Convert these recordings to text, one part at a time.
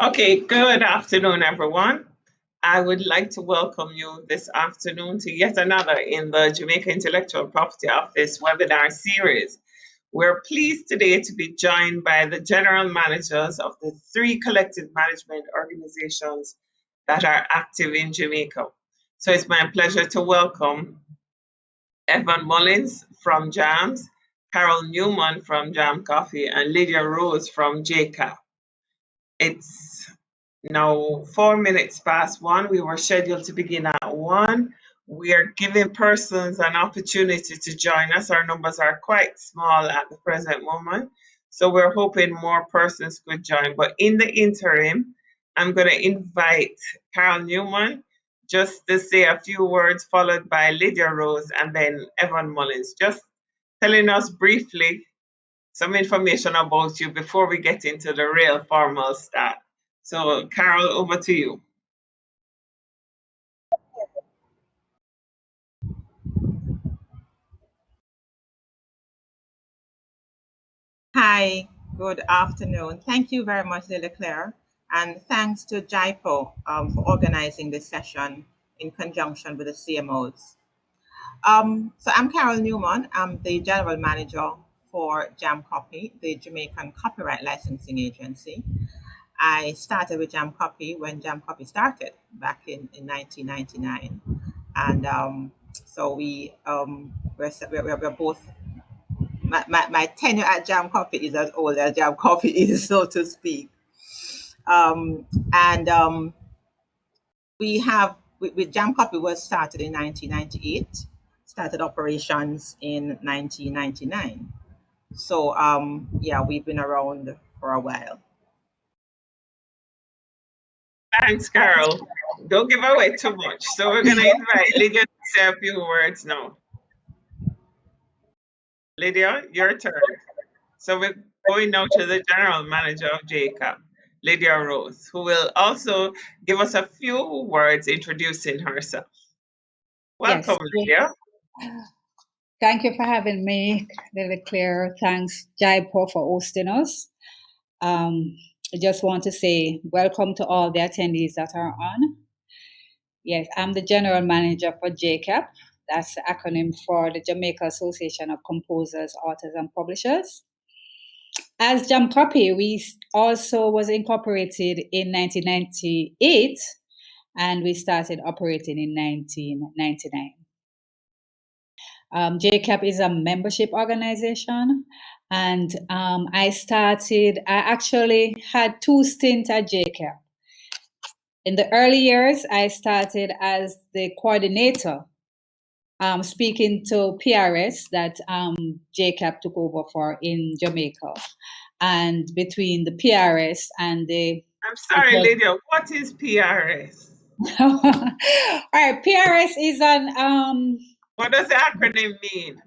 Okay, good afternoon, everyone. I would like to welcome you this afternoon to yet another in the Jamaica Intellectual Property Office webinar series. We're pleased today to be joined by the general managers of the 3 collective management organizations that are active in Jamaica. So it's my pleasure to welcome Evan Mullins from JAMS, Carol Newman from Jam Coffee, and Lydia Rose from JCAP. It's now 4 minutes past 1. We were scheduled to begin at 1. We are giving persons an opportunity to join us. Our numbers are quite small at the present moment, so we're hoping more persons could join. But in the interim, I'm going to invite Carol Newman just to say a few words, followed by Lydia Rose and then Evan Mullins, just telling us briefly some information about you before we get into the real formal start. So, Carol, over to you. Hi, good afternoon. Thank you very much, Lydia, and thanks to JIPO for organizing this session in conjunction with the CMOs. So I'm Carol Newman. I'm the General Manager for Jam Copy, the Jamaican Copyright Licensing Agency. I started with Jam Copy when Jam Copy started back in 1999. And so we're both, my tenure at Jam Coffee is as old as Jam Coffee is, so to speak. With Jam Coffee was started in 1998, started operations in 1999. So yeah, we've been around for a while. Thanks, Carol. Don't give away too much. So we're going to invite Lydia to say a few words now. Lydia, your turn. So we're going now to the General Manager of JCAP, Lydia Rose, who will also give us a few words introducing herself. Welcome, Lydia. Thank you for having me, Lydia. Thanks, JIPO, for hosting us. I just want to say welcome to all the attendees that are on. Yes, I'm the General Manager for JCAP. That's the acronym for the Jamaica Association of Composers, Authors, and Publishers. As Jam Copy, we also was incorporated in 1998, and we started operating in 1999. JCAP is a membership organization, and I actually had 2 stints at JCAP. In the early years, I started as the coordinator, speaking to PRS that JCAP took over for in Jamaica. And between the PRS and the... I'm sorry, Lydia, what is PRS? All right, PRS is an... What does the acronym mean?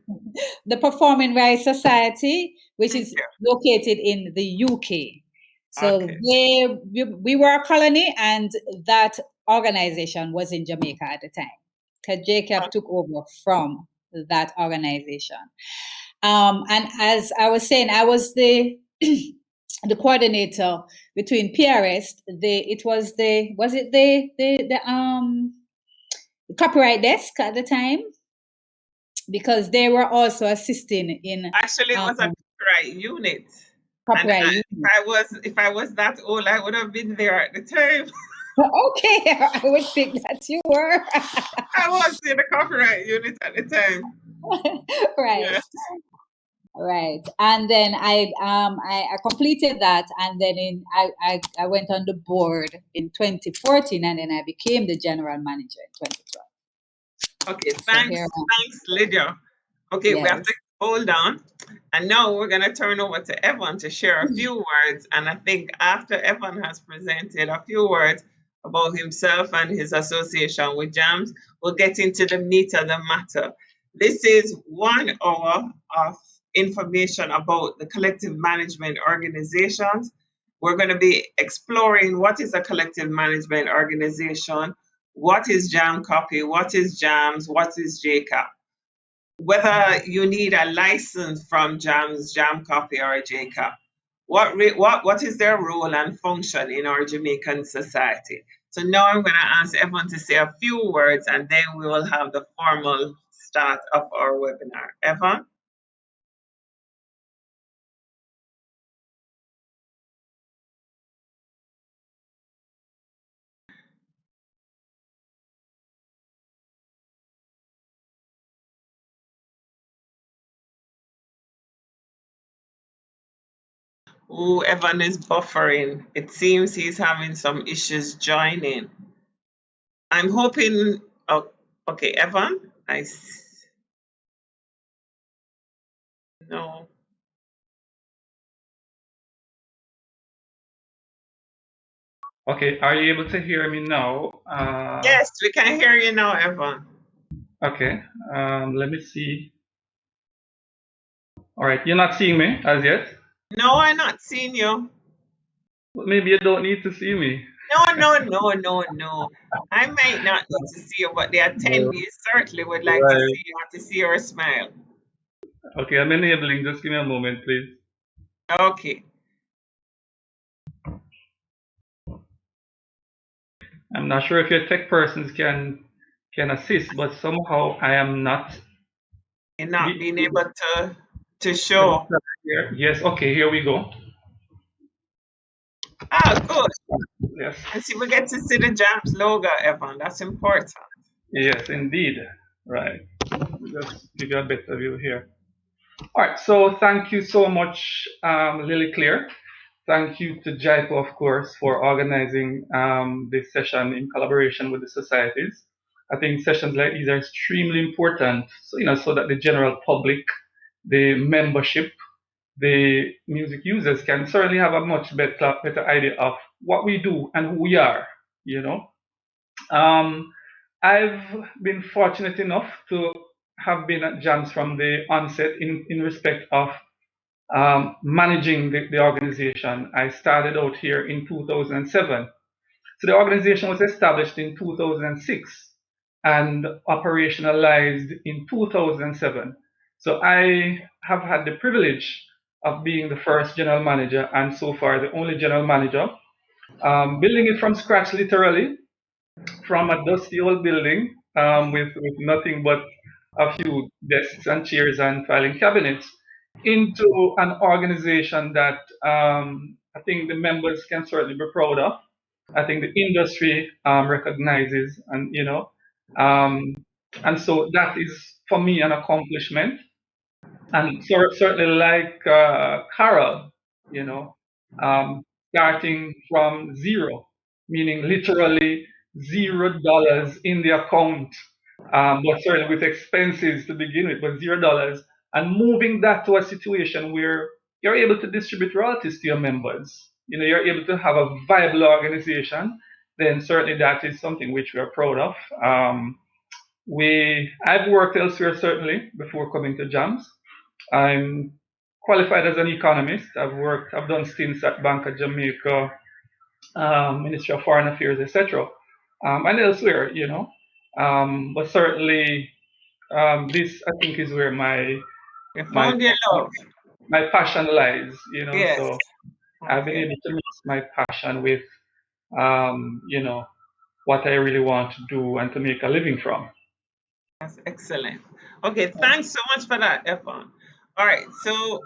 The Performing Rights Society, which is located in the UK. So okay. We were a colony, and that organization was in Jamaica at the time, because JCAP took over from that organization. And as I was saying, I was the the coordinator between PRS. The copyright desk at the time, because they were also assisting in... Actually, it was a copyright unit. If I was that old, I would have been there at the time. Okay, I would think that you were. I was in the copyright unit at the time. Right. Yeah. Right. And then I completed that, and then I went on the board in 2014, and then I became the general manager in 2012. Okay, thanks, Lydia. Okay, yes. We have to hold on. And now we're going to turn over to Evan to share a few words. And I think after Evan has presented a few words about himself and his association with JAMS, we'll get into the meat of the matter. This is 1 hour of information about the collective management organizations. We're going to be exploring what is a collective management organization, what is Jam Copy, what is JAMS, what is JCAP. Whether you need a license from JAMS, Jam Copy, or JCAP, what is their role and function in our Jamaican society. So now I'm going to ask Evan to say a few words, and then we will have the formal start of our webinar. Evan? Oh, Evan is buffering. It seems he's having some issues joining. I'm hoping, oh, okay, Evan, no. Okay, are you able to hear me now? Yes, we can hear you now, Evan. Okay, let me see. All right, you're not seeing me as yet? No, I'm not seeing you. Well, maybe you don't need to see me. No. I might not need to see you, but the attendees certainly would like to see you and to see your smile. Okay, I'm enabling. Just give me a moment, please. Okay. I'm not sure if your tech persons can assist, but somehow I am not. You're not being able to show. Yes, okay, here we go. Ah, good. Yes. And see, we get to see the JAMS logo, Evan. That's important. Yes, indeed. Right. Just give you a better view here. All right, so thank you so much, Lily Clear. Thank you to JIPO, of course, for organizing this session in collaboration with the societies. I think sessions like these are extremely important, so that the general public, the membership, the music users can certainly have a much better idea of what we do and who we are. I've been fortunate enough to have been at JAMS from the onset in respect of managing the organization. I started out here in 2007. So the organization was established in 2006 and operationalized in 2007. So I have had the privilege of being the first general manager and so far the only general manager, building it from scratch literally, from a dusty old building with nothing but a few desks and chairs and filing cabinets into an organization that I think the members can certainly be proud of. I think the industry recognizes, and so that is for me an accomplishment. And certainly, like Carol, you know, um, starting from zero, meaning literally $0 in the account, but certainly with expenses to begin with, but $0, and moving that to a situation where you're able to distribute royalties to your members. You're able to have a viable organization. Then certainly that is something which we are proud of. I've worked elsewhere certainly before coming to JAMS. I'm qualified as an economist. I've done stints at Bank of Jamaica, Ministry of Foreign Affairs, etc., and elsewhere, but certainly, this I think is where my You found your love. my passion lies. Yes. So I've been able to mix my passion with, what I really want to do and to make a living from. That's excellent. Okay, thanks so much for that, Evan. All right, so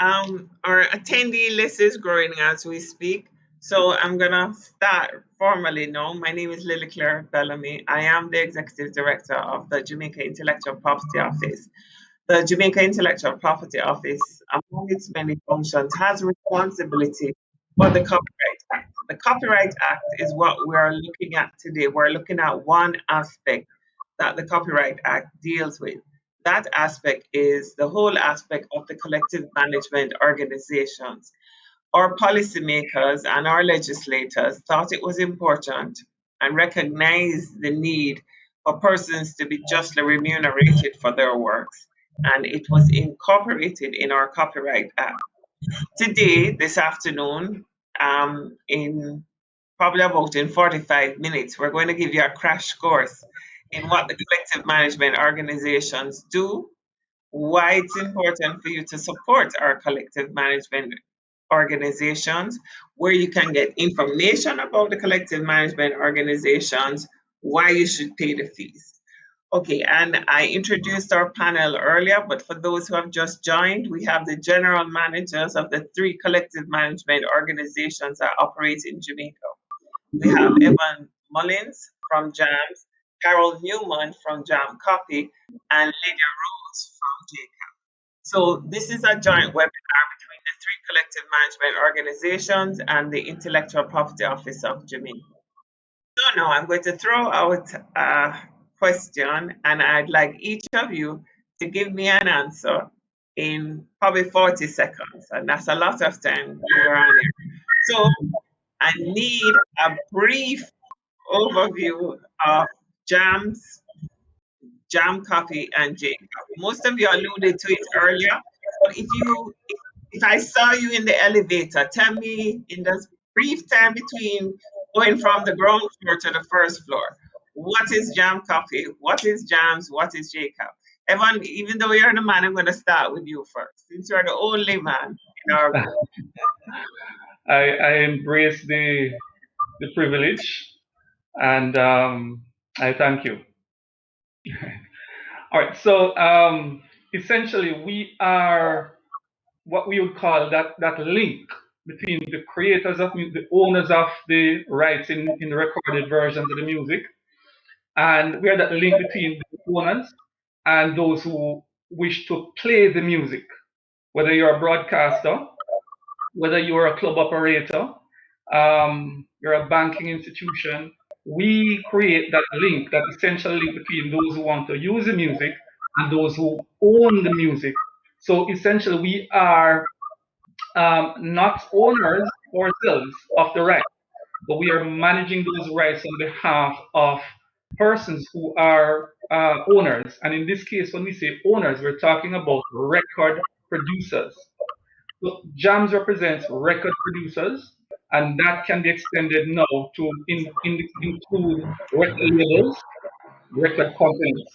our attendee list is growing as we speak. So I'm gonna start formally now. My name is Lily Claire Bellamy. I am the Executive Director of the Jamaica Intellectual Property Office. The Jamaica Intellectual Property Office, among its many functions, has responsibility for the Copyright Act. The Copyright Act is what we're looking at today. We're looking at one aspect that the Copyright Act deals with. That aspect is the whole aspect of the collective management organizations. Our policymakers and our legislators thought it was important and recognized the need for persons to be justly remunerated for their works, and it was incorporated in our Copyright Act. Today, this afternoon, in probably about in 45 minutes, we're going to give you a crash course in what the collective management organizations do, why it's important for you to support our collective management organizations, where you can get information about the collective management organizations, why you should pay the fees. Okay, and I introduced our panel earlier, but for those who have just joined, we have the general managers of the 3 collective management organizations that operate in Jamaica. We have Evan Mullins from JAMS, Carol Newman from Jam Copy, and Lydia Rose from JCAP. So this is a joint webinar between the 3 collective management organizations and the Intellectual Property Office of Jamaica. So now I'm going to throw out a question, and I'd like each of you to give me an answer in probably 40 seconds, and that's a lot of time we're on it. So I need a brief overview of JAMS, Jam Copy, and JCAP. Most of you alluded to it earlier, but if I saw you in the elevator, tell me in this brief time between going from the ground floor to the first floor, what is Jam Copy? What is JAMS? What is JCAP? Evan, even though you're the man, I'm going to start with you first, since you're the only man in our group. I embrace the privilege, and I thank you. All right, so essentially we are what we would call that link between the creators of the owners of the rights in the recorded versions of the music, and we are that link between the owners and those who wish to play the music, whether you're a broadcaster, whether you're a club operator, you're a banking institution. We create that link, that essential link between those who want to use the music and those who own the music. So essentially, we are not owners ourselves of the rights, but we are managing those rights on behalf of persons who are owners. And in this case, when we say owners, we're talking about record producers. So JAMS represents record producers, and that can be extended now to include record labels, record companies.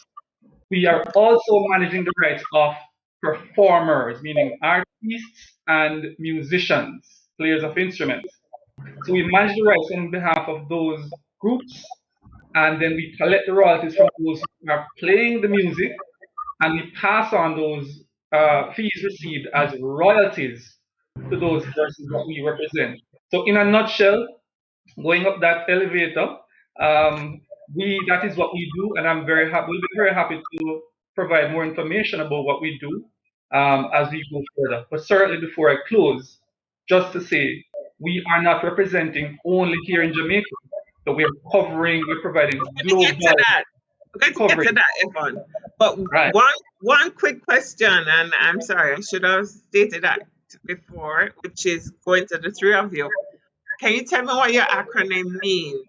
We are also managing the rights of performers, meaning artists and musicians, players of instruments. So we manage the rights on behalf of those groups, and then we collect the royalties from those who are playing the music, and we pass on those fees received as royalties to those persons that we represent. So in a nutshell, going up that elevator, that is what we do, and we'll be very happy to provide more information about what we do as we go further. But certainly before I close, just to say, we are not representing only here in Jamaica, but we're providing global We're going to get to that, Evan. But right. one quick question, and I'm sorry, I should have stated that before, which is going to the 3 of you. Can you tell me what your acronym means?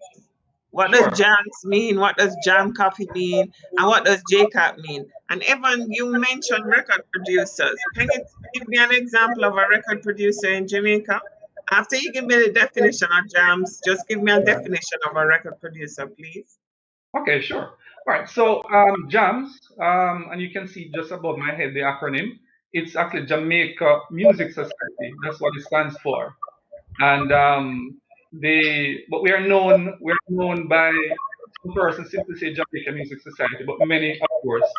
What Sure. does JAMS mean? What does Jam Copy mean? And what does JCAP mean? And Evan, you mentioned record producers. Can you give me an example of a record producer in Jamaica? After you give me the definition of JAMS, just give me a definition of a record producer, please. Okay, sure. All right, so JAMS, and you can see just above my head the acronym. It's actually Jamaica Music Society. That's what it stands for. And but we are known by some persons simply say Jamaica Music Society, but many, of course,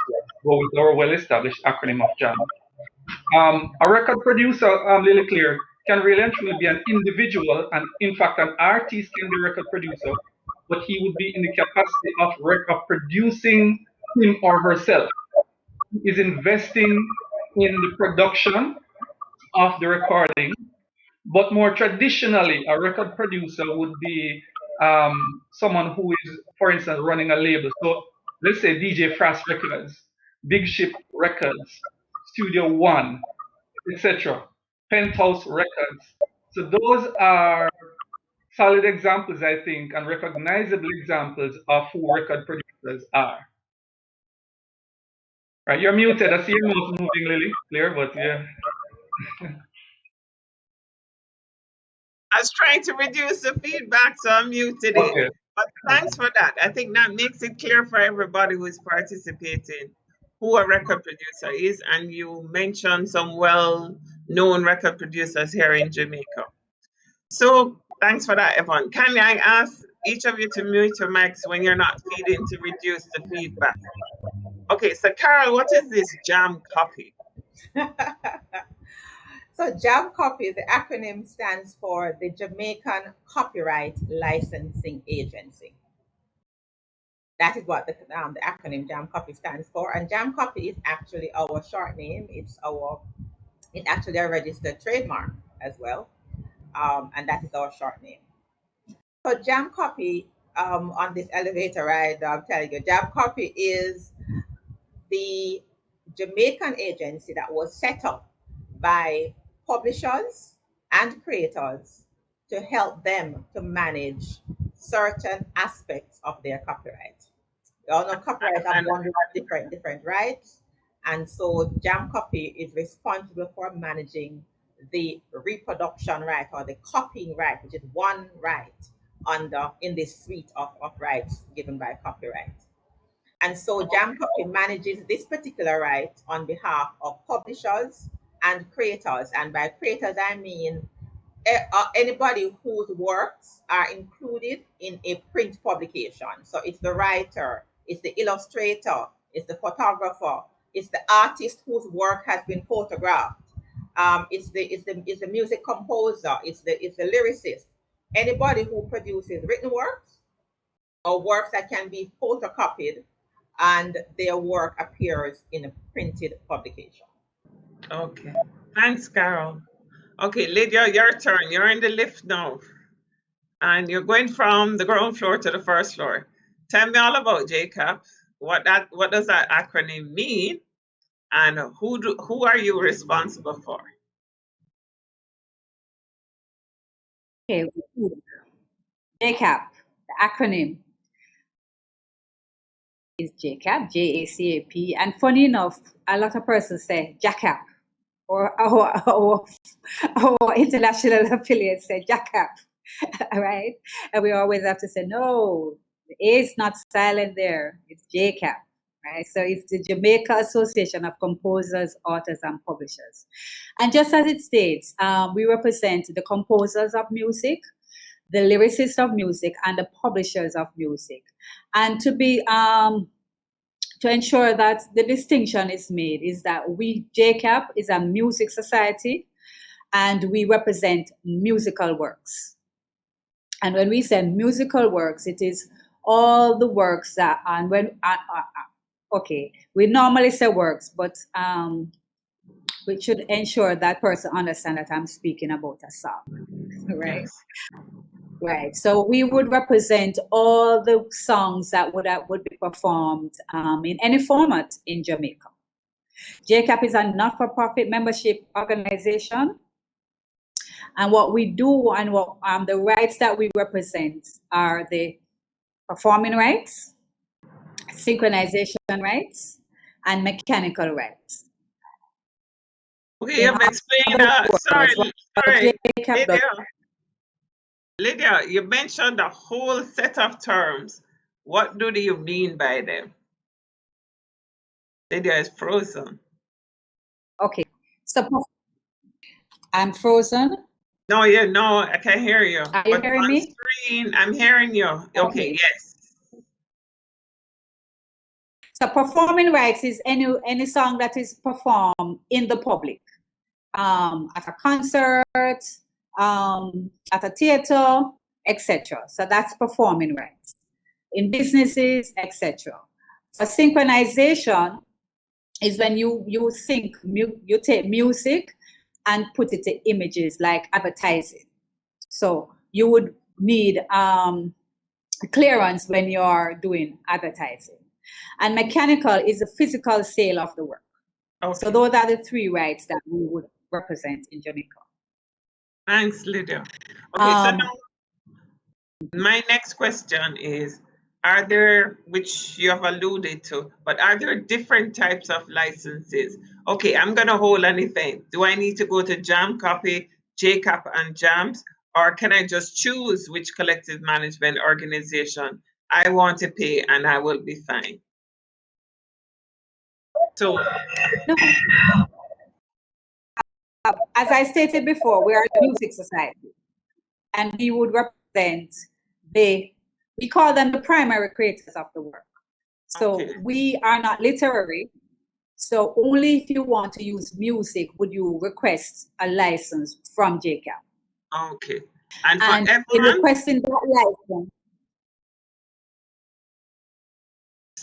go with our well-established acronym of JAMS. A record producer, Lily Clear, can really and truly be an individual, and in fact, an artist can be a record producer, but he would be in the capacity of producing him or herself. He is investing in the production of the recording, but more traditionally, a record producer would be someone who is, for instance, running a label. So let's say DJ Prs Records, Big Ship Records, Studio One, etc., Penthouse Records. So those are solid examples, I think, and recognizable examples of who record producers are. Right, you're muted. I see your mouth moving, Lily. Clear, but yeah. I was trying to reduce the feedback, so I muted it. But thanks for that. I think that makes it clear for everybody who is participating who a record producer is, and you mentioned some well known record producers here in Jamaica. So thanks for that, Yvonne. Can I ask each of you to mute your mics when you're not feeding to reduce the feedback? Okay, so Carol, what is this jam copy? So JAM Copy, the acronym stands for the Jamaican Copyright Licensing Agency. That is what the acronym JAM Copy stands for. And JAM Copy is actually our short name. It's actually a registered trademark as well. And that is our short name. So JAM Copy, on this elevator ride, I'm telling you, JAM Copy is the Jamaican agency that was set up by publishers and creators to help them to manage certain aspects of their copyright. We all know copyright have bundles of different rights, and so JAM Copy is responsible for managing the reproduction right or the copying right, which is one right in this suite of rights given by copyright. And so JAM Copy manages this particular right on behalf of publishers and creators. And by creators, I mean anybody whose works are included in a print publication. So it's the writer, it's the illustrator, it's the photographer, it's the artist whose work has been photographed. It's the music composer, it's the lyricist. Anybody who produces written works or works that can be photocopied and their work appears in a printed publication. Okay, thanks, Carol. Okay, Lydia, your turn. You're in the lift now. And you're going from the ground floor to the first floor. Tell me all about JCAP. What does that acronym mean? And who are you responsible for? Okay, JCAP, the acronym is JCAP, JACAP. And funny enough, a lot of persons say JACAP, or our international affiliates say JACAP, right? And we always have to say, no, the A is not silent there, it's JCAP, right? So it's the Jamaica Association of Composers, Authors, and Publishers. And just as it states, we represent the composers of music, the lyricists of music, and the publishers of music. And to be to ensure that the distinction is made is that JCAP is a music society, and we represent musical works. And when we say musical works, it is all the works that, and when okay, we normally say works, but we should ensure that person understand that I'm speaking about a song, right? Yes. Right. So we would represent all the songs that would be performed in any format in Jamaica. JCAP is a not-for-profit membership organization. And what we do and what the rights that we represent are the performing rights, synchronization rights, and mechanical rights. Okay, you've explained that. Sorry, Lydia, you mentioned a whole set of terms. What do you mean by them? Lydia is frozen. Okay, so I'm frozen. No, I can hear you. Are you hearing me? Screen, I'm hearing you. Okay, yes. So performing rights is any song that is performed in the public, at a concert, at a theater, etc. So that's performing rights in businesses, etc. So synchronization is when you take music and put it to images like advertising. So you would need clearance when you're doing advertising. And mechanical is the physical sale of the work. Okay. So those are the three rights that we would represent in Jamaica. Thanks, Lydia. Okay, so now my next question is, are there, which you have alluded to, but are there different types of licenses? Okay, I'm going to hold an event. Do I need to go to JAM Copy, JCAP, and JAMS, or can I just choose which collective management organization I want to pay and I will be fine? So, as I stated before, we are a music society, and we would represent we call them the primary creators of the work. So Okay. we are not literary. So only if you want to use music would you request a license from JCAP. Okay. And for And in everyone, requesting that license,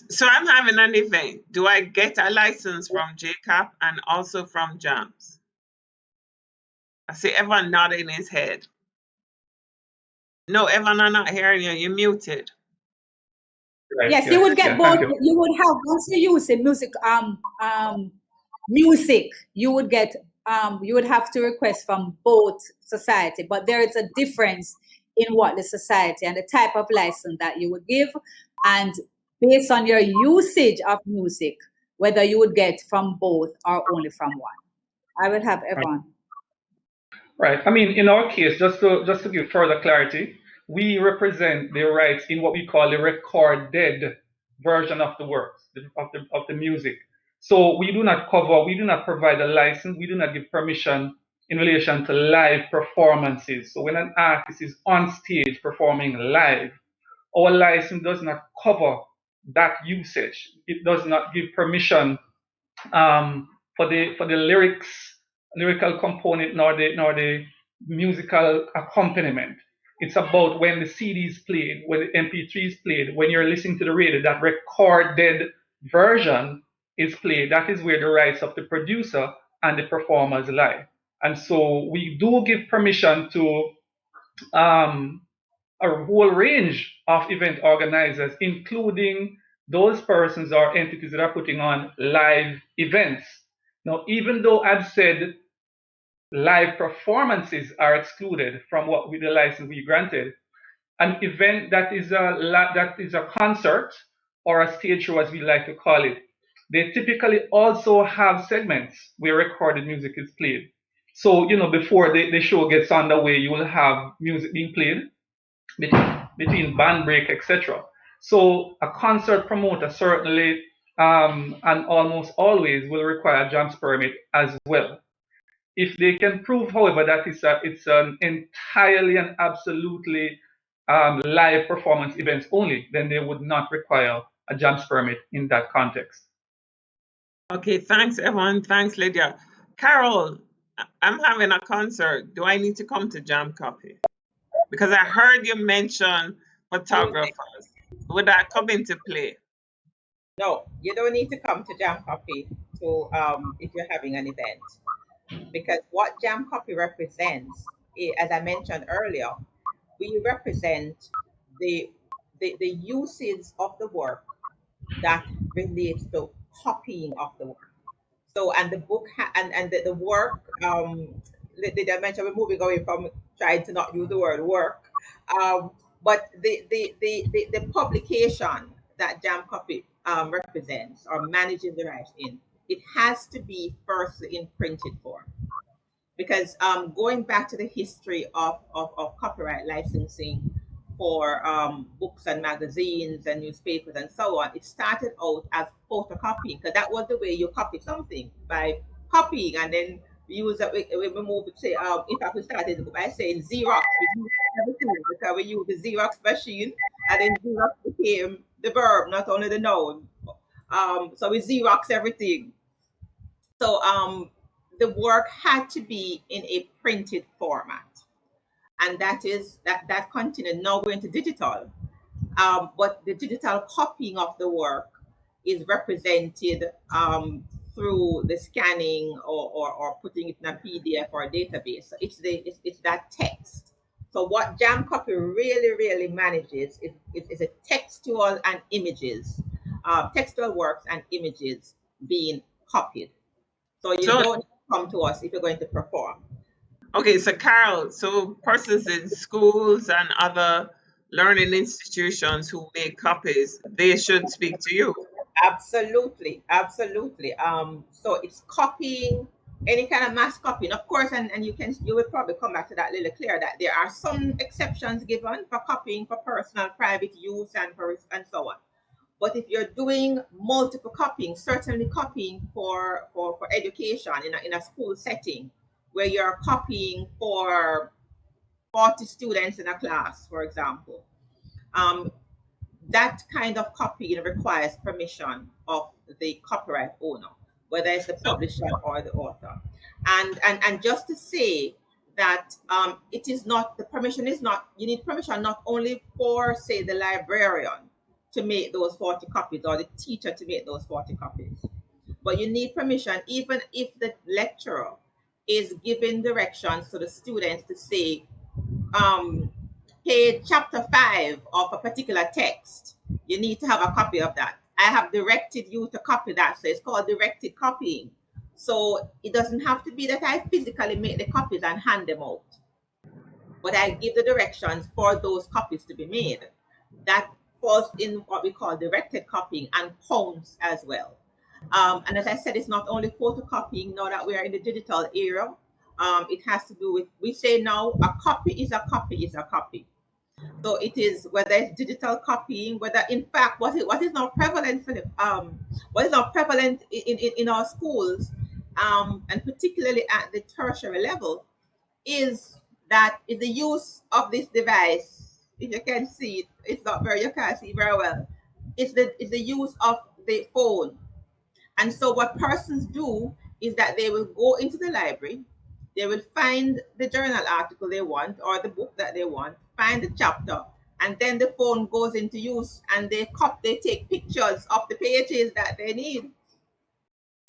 so I'm having an event. Do I get a license from JCAP and also from JAMS? I see Evan nodding his head. No, Evan, I'm not hearing you. You're muted. Right. yes, you would get both. Thank you. You would have, once you use the music, you would get you would have to request from both society, but there is a difference in what the society and the type of license that you would give, and based on your usage of music, whether you would get from both or only from one. I would have Evan. Right. I mean, in our case, just to give further clarity, we represent the rights in what we call the recorded version of the works of the music. So we do not provide a license, we do not give permission in relation to live performances. So when an artist is on stage performing live, our license does not cover that usage. It does not give permission for the lyrical component, nor the musical accompaniment. It's about when the CD is played, when the MP3 is played, when you're listening to the radio, that recorded version is played. That is where the rights of the producer and the performers lie. And so we do give permission to a whole range of event organizers, including those persons or entities that are putting on live events. Now, even though I've said live performances are excluded from the license we granted, an event that is a concert or a stage show, as we like to call it, they typically also have segments where recorded music is played. So, before the show gets underway, you will have music being played between band break, etc. So a concert promoter certainly and almost always will require a JAMS permit as well. If they can prove, however, that it's an entirely and absolutely live performance events only, then they would not require a JAMS permit in that context. Okay, thanks, Evan. Thanks, Lydia. Carol, I'm having a concert. Do I need to come to Jam Copy? Because I heard you mention photographers. Would that come into play? No, you don't need to come to Jam Copy to if you're having an event, because what Jam Copy represents, as I mentioned earlier, we represent the usage of the work that relates to copying of the work. So, and the book and the work, the dimension, we're moving away from trying to not use the word work, but the publication that Jam Copy represents or manages the rights in, it has to be firstly in printed form. Because going back to the history of copyright licensing for books and magazines and newspapers and so on, it started out as photocopying, because that was the way you copy something, by copying, and then we use that. We move to say, in fact, we started by saying Xerox. We used everything because we used the Xerox machine, and then Xerox became the verb, not only the noun. So we Xerox everything. So the work had to be in a printed format, and that continued. Now we're into digital, but the digital copying of the work is represented through the scanning or putting it in a PDF or a database. So it's that text. So what Jam Copy really manages is a textual and images, textual works and images being copied. So you don't come to us if you're going to perform. Okay, so Carol, so persons in schools and other learning institutions who make copies, they should speak to you. Absolutely. So it's copying, any kind of mass copying, of course, and you will probably come back to that a little clear, that there are some exceptions given for copying for personal private use and so on. But if you're doing multiple copying, certainly copying for education in a school setting, where you're copying for 40 students in a class, for example. That kind of copying requires permission of the copyright owner, whether it's the publisher or the author. And just to say that it is not, the permission is not, you need permission not only for, say, the librarian to make those 40 copies or the teacher to make those 40 copies, but you need permission even if the lecturer is giving directions to the students to say, page chapter 5 of a particular text, you need to have a copy of that. I have directed you to copy that. So it's called directed copying. So it doesn't have to be that I physically make the copies and hand them out, but I give the directions for those copies to be made. That falls in what we call directed copying and counts as well. And as I said, it's not only photocopying now that we are in the digital era. It has to do with, we say now, a copy is a copy is a copy. So it is, whether it's digital copying, whether in fact what is now prevalent for the what is now prevalent in our schools, and particularly at the tertiary level, is the use of this device. If you can see it, it's not very, you can't see very well. It's the use of the phone. And so what persons do is that they will go into the library, they will find the journal article they want or the book that they want, find the chapter, and then the phone goes into use and they take pictures of the pages that they need.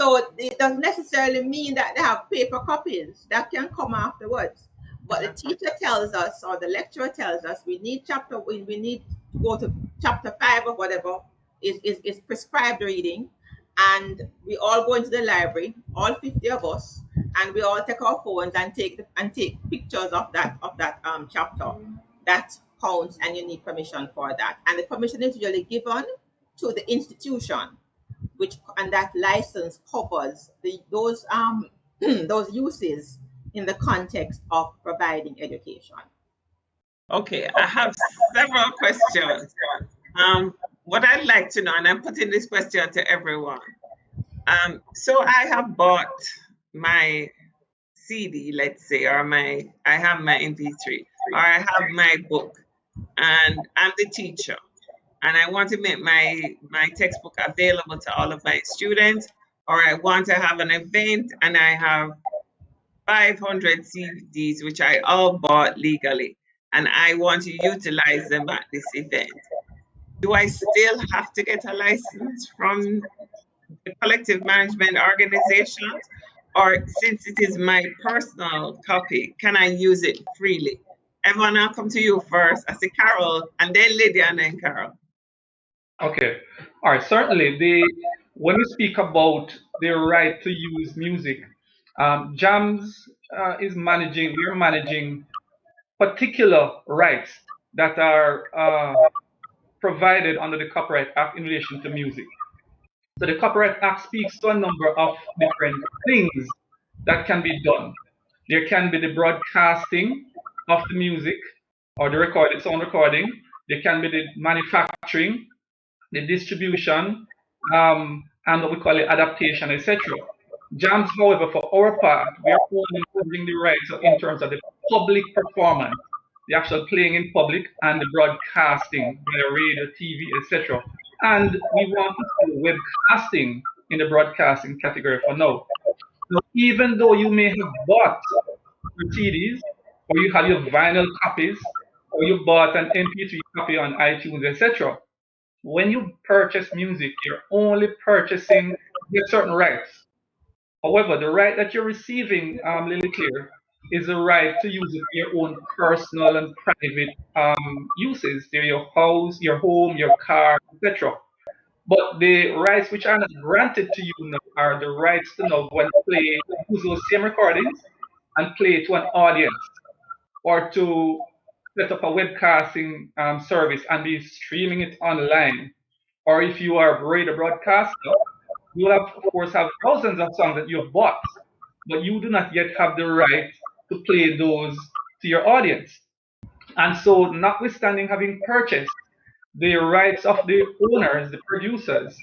So it doesn't necessarily mean that they have paper copies. That can come afterwards. But the teacher tells us, or the lecturer tells us, we need to go to chapter 5 or whatever is prescribed reading. And we all go into the library, all 50 of us, and we all take our phones and take pictures of that chapter. That counts, and you need permission for that. And the permission is usually given to the institution, and that license covers those those uses in the context of providing education. Okay, I have several questions. What I'd like to know, and I'm putting this question to everyone. So I have bought my CD, let's say, or I have my MP3, or I have my book, and I'm the teacher, and I want to make my textbook available to all of my students, or I want to have an event and I have 500 CDs, which I all bought legally, and I want to utilize them at this event. Do I still have to get a license from the collective management organizations? Or since it is my personal copy, can I use it freely? Everyone, I'll come to you first. I say Carol, and then Lydia, and then Carol. Okay. All right. Certainly, when we speak about the right to use music, JAMS we're managing particular rights that are provided under the Copyright Act in relation to music. So the Copyright Act speaks to a number of different things that can be done. There can be the broadcasting of the music or the sound recording. There can be the manufacturing, the distribution, and what we call it adaptation, etc. JAMS, however, for our part, we are only managing the rights in terms of the public performance, the actual playing in public, and the broadcasting via radio, TV, etc. And we want to see webcasting in the broadcasting category for now. So even though you may have bought your CDs, or you have your vinyl copies, or you bought an MP3 copy on iTunes, etc., when you purchase music, you're only purchasing certain rights. However, the right that you're receiving, Lily Clear, is the right to use it for your own personal and private uses. They're your house, your home, your car, etc. But the rights which are not granted to you now are the rights to now go and use those same recordings and play to an audience, or to set up a webcasting service and be streaming it online. Or if you are a radio broadcaster, you will of course have thousands of songs that you've bought, but you do not yet have the right to play those to your audience. And so, notwithstanding having purchased, the rights of the owners, the producers,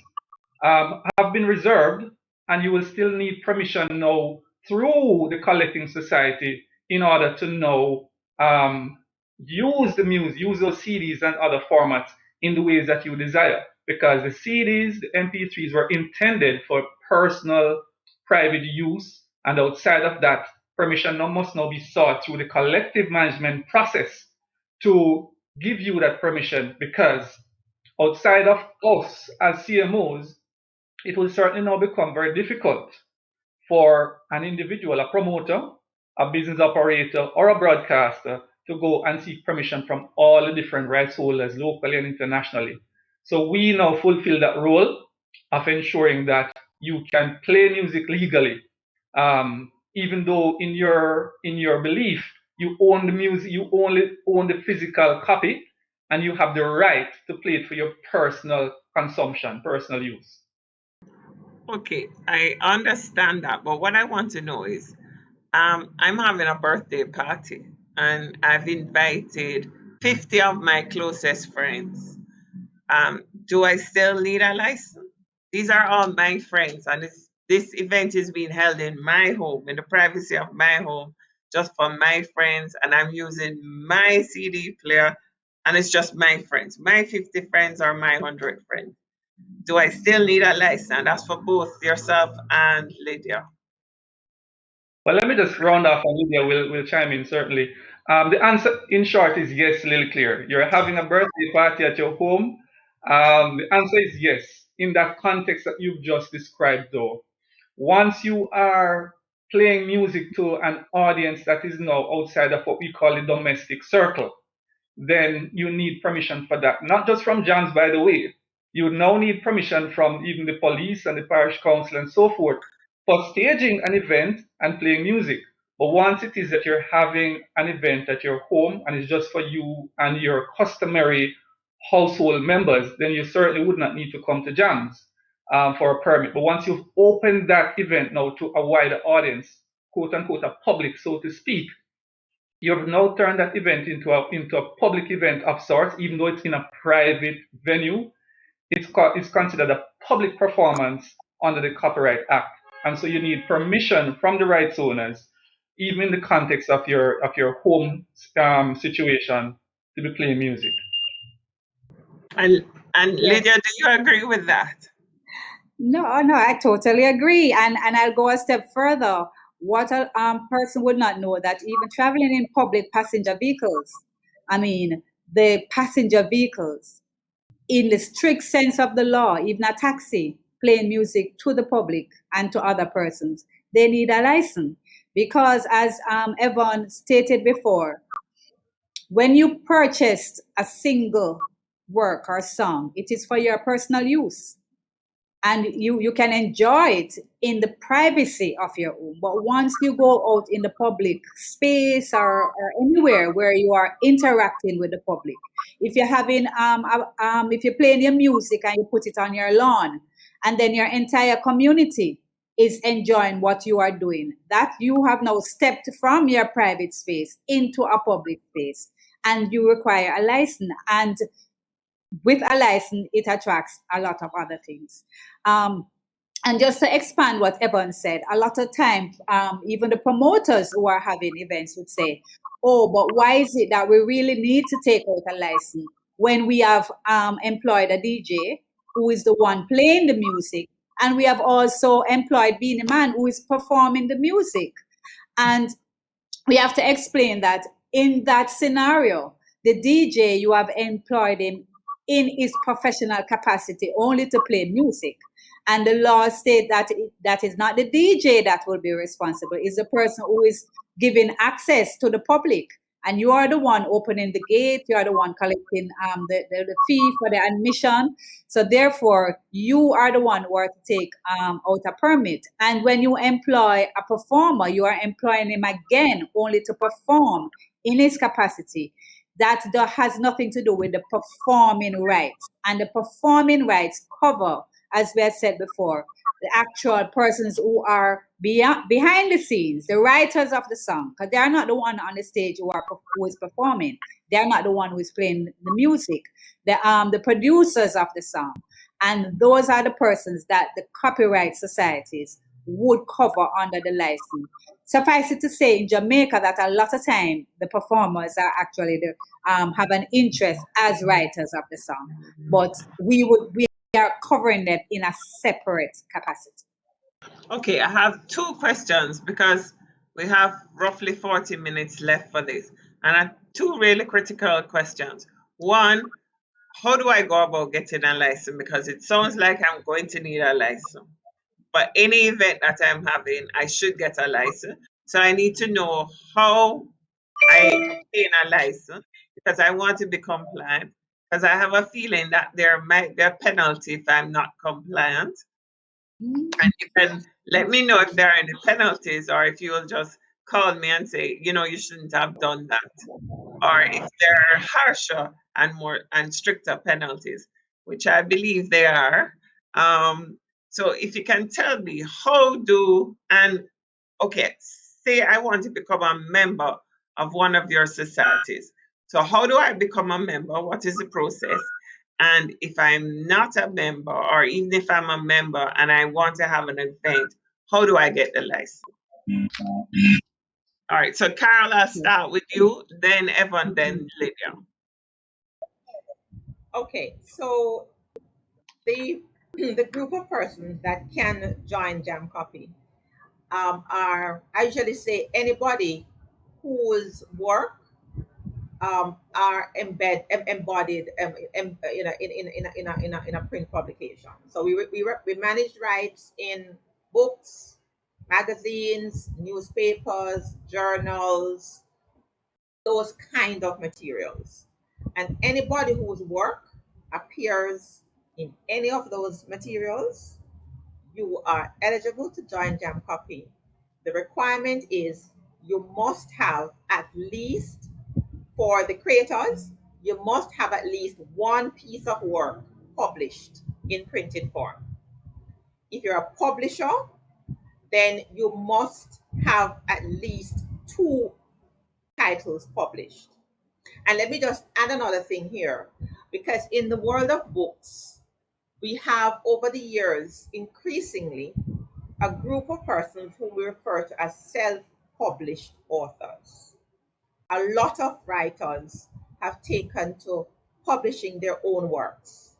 have been reserved, and you will still need permission now through the collecting society in order to now use the music, use those CDs and other formats in the ways that you desire. Because the CDs, the MP3s were intended for personal, private use, and outside of that, permission must now be sought through the collective management process to give you that permission, because outside of us as CMOs, it will certainly now become very difficult for an individual, a promoter, a business operator, or a broadcaster to go and seek permission from all the different rights holders locally and internationally. So we now fulfill that role of ensuring that you can play music legally, even though in your belief you own the music, you only own the physical copy, and you have the right to play it for your personal consumption, personal use. Okay, I understand that, but what I want to know is, I'm having a birthday party and I've invited 50 of my closest friends. Do I still need a license? These are all my friends, and this event is being held in my home, in the privacy of my home, just for my friends, and I'm using my CD player, and it's just my friends, my 50 friends or my 100 friends. Do I still need a license? That's for both yourself and Lydia. Well, let me just round off, and Lydia will chime in certainly. The answer, in short, is yes, really clear. You're having a birthday party at your home. The answer is yes. In that context that you've just described, though, once you are playing music to an audience that is now outside of what we call the domestic circle, then you need permission for that. Not just from John's, by the way. You now need permission from even the police and the parish council and so forth for staging an event and playing music. But once it is that you're having an event at your home and it's just for you and your customary household members, then you certainly would not need to come to John's for a permit. But once you've opened that event now to a wider audience, quote unquote, a public, so to speak, you've now turned that event into a public event of sorts, even though it's in a private venue. It's considered a public performance under the Copyright Act, and so you need permission from the rights owners, even in the context of your home situation, to be playing music. And Lydia, do you agree with that? No, I totally agree. And I'll go a step further. What a person would not know that even traveling in public passenger vehicles, I mean, the passenger vehicles, in the strict sense of the law, even a taxi playing music to the public and to other persons, they need a license. Because as Evan stated before, when you purchased a single work or song, it is for your personal use. And you can enjoy it in the privacy of your home. But once you go out in the public space or anywhere where you are interacting with the public, if you're having if you're playing your music and you put it on your lawn, and then your entire community is enjoying what you are doing, that you have now stepped from your private space into a public space, and you require a license. And with a license, it attracts a lot of other things. And just to expand what Evan said, a lot of times, even the promoters who are having events would say, oh, but why is it that we really need to take out a license when we have employed a DJ who is the one playing the music, and we have also employed Beanie Man who is performing the music? And we have to explain that in that scenario, the DJ, you have employed him in his professional capacity only to play music. And the law states that that is not the DJ that will be responsible. It's the person who is giving access to the public. And you are the one opening the gate. You are the one collecting the fee for the admission. So therefore, you are the one who are to take out a permit. And when you employ a performer, you are employing him again only to perform in his capacity. That has nothing to do with the performing rights. And the performing rights cover, as we had said before, the actual persons who are behind the scenes, the writers of the song, because they are not the one on the stage who is performing. They are not the one who is playing the music. The producers of the song. And those are the persons that the copyright societies would cover under the license. Suffice it to say, in Jamaica, that a lot of time the performers are actually have an interest as writers of the song, but we are covering them in a separate capacity. Okay, I have two questions because we have roughly 40 minutes left for this. And I have two really critical questions. One, how do I go about getting a license? Because it sounds like I'm going to need a license. But any event that I'm having, I should get a license. So I need to know how I obtain a license because I want to be compliant. Because I have a feeling that there might be a penalty if I'm not compliant. And you can let me know if there are any penalties or if you will just call me and say, you know, you shouldn't have done that. Or if there are harsher and more and stricter penalties, which I believe they are. So if you can tell me okay, say I want to become a member of one of your societies. So how do I become a member? What is the process? And if I'm not a member, or even if I'm a member and I want to have an event, how do I get the license? All right, so Carol, I'll start with you, then Evan, then Lydia. Okay, so the the group of persons that can join Jam Copy are, I usually say, anybody whose work are embodied in a print publication. So we manage rights in books, magazines, newspapers, journals, those kind of materials. And anybody whose work appears in any of those materials, you are eligible to join Jam Copy. The requirement is you must have at least, for the creators, you must have at least one piece of work published in printed form. If you're a publisher, then you must have at least two titles published. And let me just add another thing here, because in the world of books, we have over the years increasingly a group of persons whom we refer to as self-published authors. A lot of writers have taken to publishing their own works.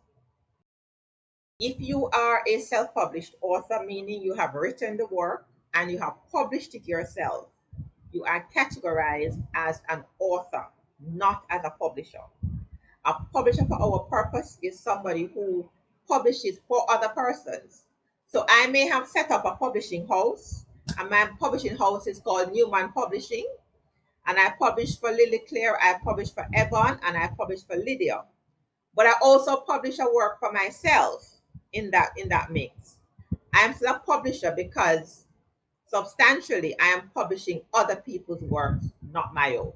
If you are a self-published author, meaning you have written the work and you have published it yourself, you are categorized as an author, not as a publisher. A publisher for our purpose is somebody who publishes for other persons. So I may have set up a publishing house, and my publishing house is called Newman Publishing, and I publish for Lily Claire, I publish for Evan, and I publish for Lydia. But I also publish a work for myself in that mix. I am still a publisher because substantially I am publishing other people's works, not my own.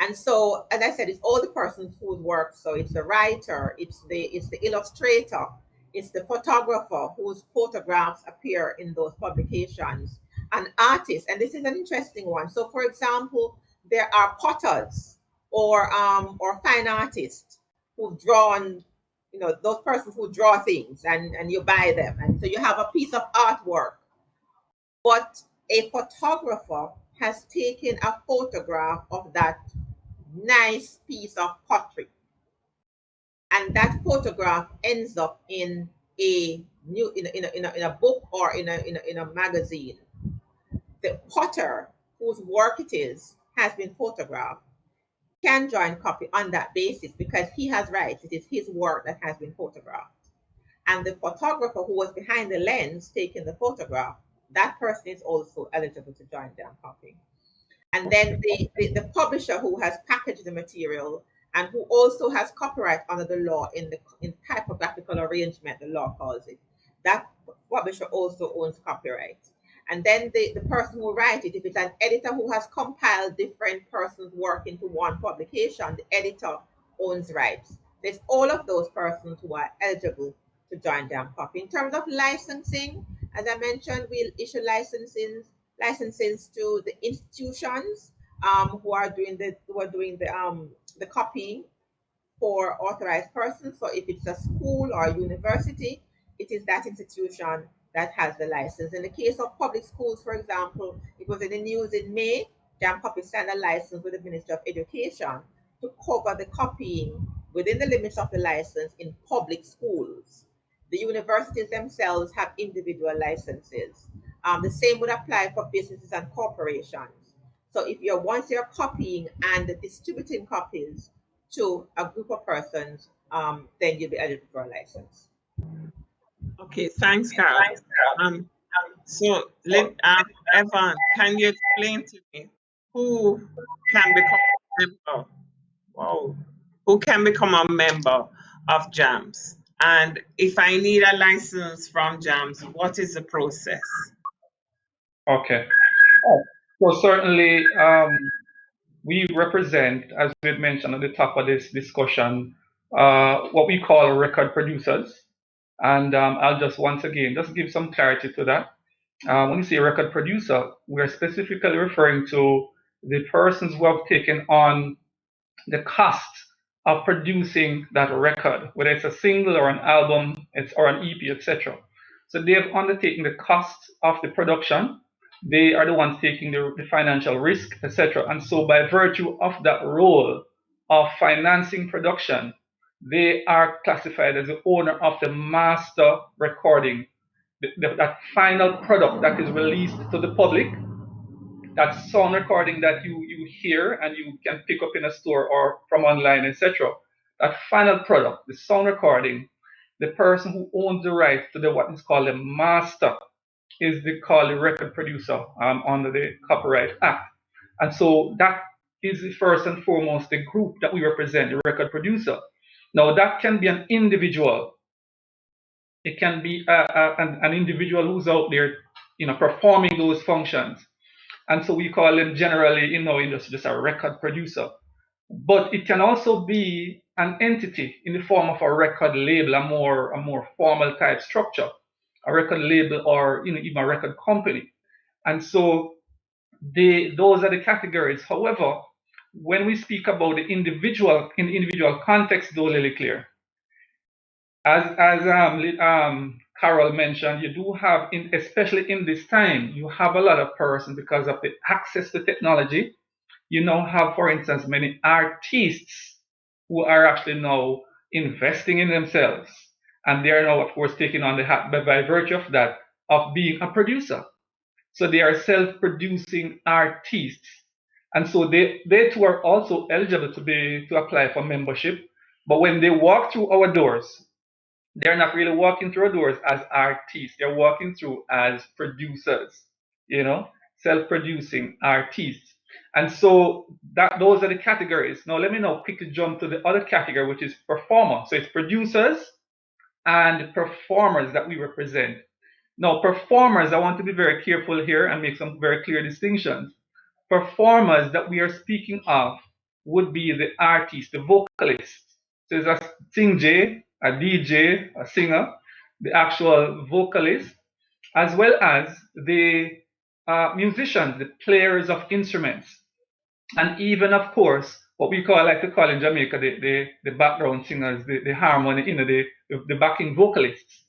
And so, as I said, it's all the persons whose work. So it's the writer, it's the illustrator, it's the photographer whose photographs appear in those publications, an artist. And this is an interesting one. So, for example, there are potters or fine artists who've drawn, those persons who draw things, and you buy them, and so you have a piece of artwork. But a photographer has taken a photograph of that nice piece of pottery, and that photograph ends up in a book or in a magazine. The potter whose work it is has been photographed can join copy on that basis because he has rights. It is his work that has been photographed. And the photographer who was behind the lens taking the photograph, that person is also eligible to join Jam Copy. And then the publisher who has packaged the material and who also has copyright under the law in typographical arrangement, the law calls it, that publisher also owns copyright. And then the person who writes it, if it's an editor who has compiled different persons' work into one publication, the editor owns rights. There's all of those persons who are eligible to join Jam Copy. In terms of licensing, as I mentioned, we'll issue licenses to the institutions who are doing the copying for authorized persons. So if it's a school or a university, it is that institution that has the license. In the case of public schools, for example, it was in the news in May, Jam Copy signed a license with the Ministry of Education to cover the copying within the limits of the license in public schools. The universities themselves have individual licenses. The same would apply for businesses and corporations. So if once you're copying and distributing copies to a group of persons, then you'll be eligible for a license. Okay, thanks, Carol. So Evan, can you explain to me who can become a member? Wow. Who can become a member of JAMS? And if I need a license from JAMS, what is the process? Okay. So certainly, we represent, as we had mentioned at the top of this discussion, what we call record producers. And I'll just once again just give some clarity to that. When you say record producer, we're specifically referring to the persons who have taken on the cost of producing that record, whether it's a single or an album, or an EP, etc. So they have undertaken the cost of the production. They are the ones taking the financial risk, etc. And so, by virtue of that role of financing production, they are classified as the owner of the master recording, that final product that is released to the public, that sound recording that you hear and you can pick up in a store or from online, etc. That final product, the sound recording, the person who owns the rights to the what is called a master is called the record producer under the Copyright Act. And so that is first and foremost the group that we represent, the record producer. Now that can be an individual. It can be an individual who's out there, performing those functions. And so we call them generally in our industry just a record producer. But it can also be an entity in the form of a record label, a more formal type structure, a record label, or even a record company. And so those are the categories. However, when we speak about the individual in the individual context, though, Lily Clear, as Carol mentioned, you do have, especially in this time, you have a lot of persons because of the access to technology. You now have, for instance, many artists who are actually now investing in themselves. And they are now, of course, taking on the hat by virtue of that, of being a producer. So they are self-producing artists. And so they too are also eligible to apply for membership. But when they walk through our doors, they're not really walking through our doors as artists. They're walking through as producers, self-producing artists. And so those are the categories. Now let me quickly jump to the other category, which is performer. So it's producers and performers that we represent. Now performers, I want to be very careful here and make some very clear distinctions. Performers that we are speaking of would be the artist, the vocalist. So it's a sing-J, a DJ, a singer, the actual vocalist, as well as the musicians, the players of instruments, and even, of course, what we like to call in Jamaica the background singers, the harmony, the backing vocalists.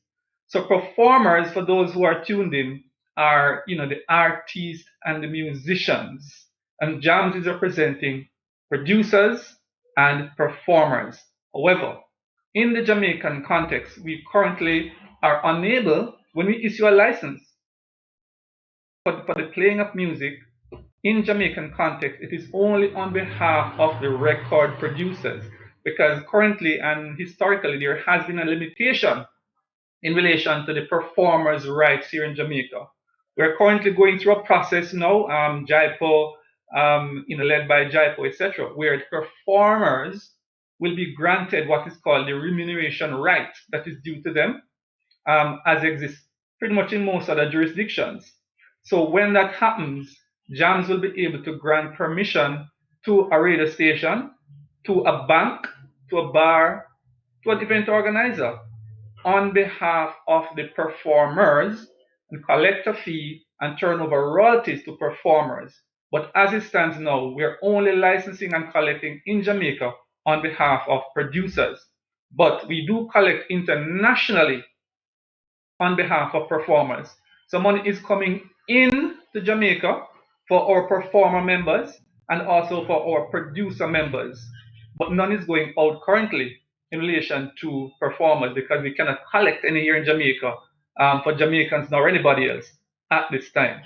So performers, for those who are tuned in, are the artists and the musicians, and JAMS is representing producers and performers. However, in the Jamaican context, we currently are unable, when we issue a license for the playing of music in Jamaican context, it is only on behalf of the record producers, because currently and historically there has been a limitation in relation to the performers' rights here in Jamaica. We're currently going through a process now, JIPO, led by JIPO, etc., where the performers will be granted what is called the remuneration right that is due to them, as exists pretty much in most other jurisdictions. So when that happens, JAMS will be able to grant permission to a radio station, to a bank, to a bar, to an event organizer on behalf of the performers and collect a fee and turn over royalties to performers. But as it stands now, we're only licensing and collecting in Jamaica on behalf of producers. But we do collect internationally on behalf of performers. So money is coming in to Jamaica for our performer members and also for our producer members, but none is going out currently in relation to performers because we cannot collect any here in Jamaica for Jamaicans nor anybody else at this time.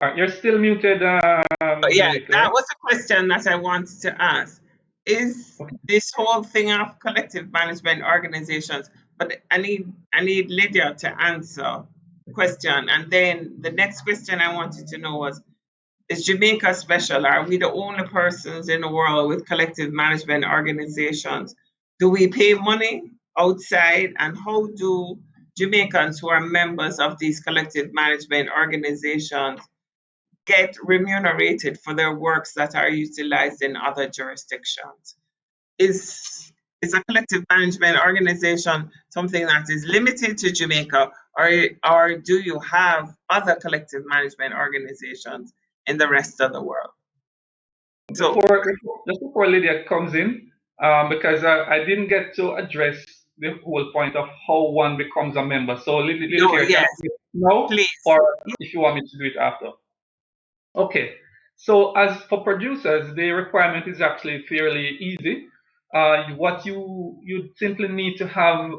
All right, you're still muted. Yeah, Lily Claire. that was a question that I wanted to ask. Is this whole thing of collective management organizations, but I need Lydia to answer the question. And then the next question I wanted to know was, is Jamaica special? Are we the only persons in the world with collective management organizations? Do we pay money outside? And how do Jamaicans who are members of these collective management organizations get remunerated for their works that are utilized in other jurisdictions? Is a collective management organization something that is limited to Jamaica, or do you have other collective management organizations in the rest of the world? So Just before Lydia comes in, because I didn't get to address the whole point of how one becomes a member. So Lydia, yes, no, please. Or if you want me to do it after. Okay. So as for producers, the requirement is actually fairly easy. What you simply need to have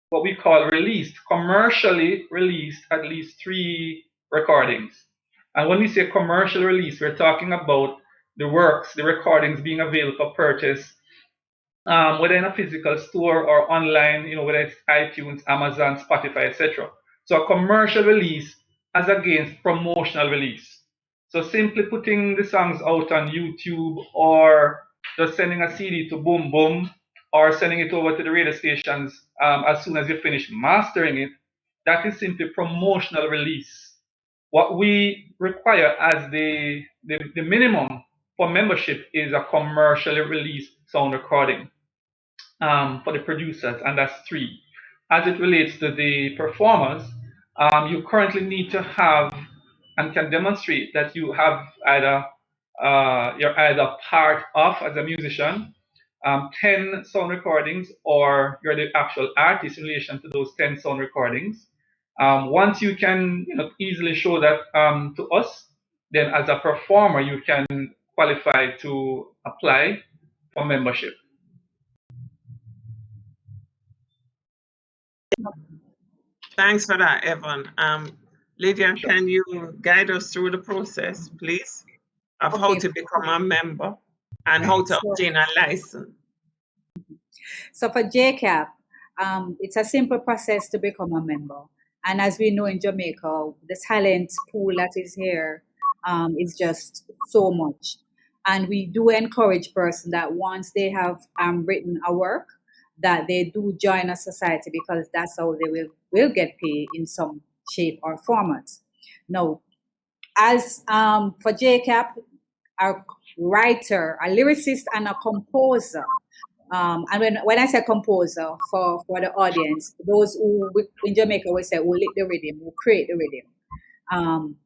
what we call commercially released at least 3 recordings. And when we say commercial release, we're talking about the works, the recordings being available for purchase, whether in a physical store or online, whether it's iTunes, Amazon, Spotify, etc. So a commercial release as against promotional release. So simply putting the songs out on YouTube or just sending a CD to Boom Boom or sending it over to the radio stations as soon as you finish mastering it, that is simply promotional release. What we require as the minimum for membership is a commercially released sound recording for the producers, and that's 3. As it relates to the performers, you currently need to have and can demonstrate that you have you're either part of, as a musician, 10 sound recordings, or you're the actual artist in relation to those 10 sound recordings. Once you can easily show that to us, then as a performer you can qualify to apply for membership. Thanks for that, Evan. Lydia, can you guide us through the process, please, of how to become a member and how to obtain a license? So for JCAP, it's a simple process to become a member. And as we know in Jamaica, the talent pool that is here is just so much. And we do encourage persons that once they have written a work, that they do join a society, because that's how they will get paid in some shape or format. Now, as for JCAP, a writer, a lyricist, and a composer. And when I say composer, for the audience, those who in Jamaica will say who lick the rhythm, who create the rhythm,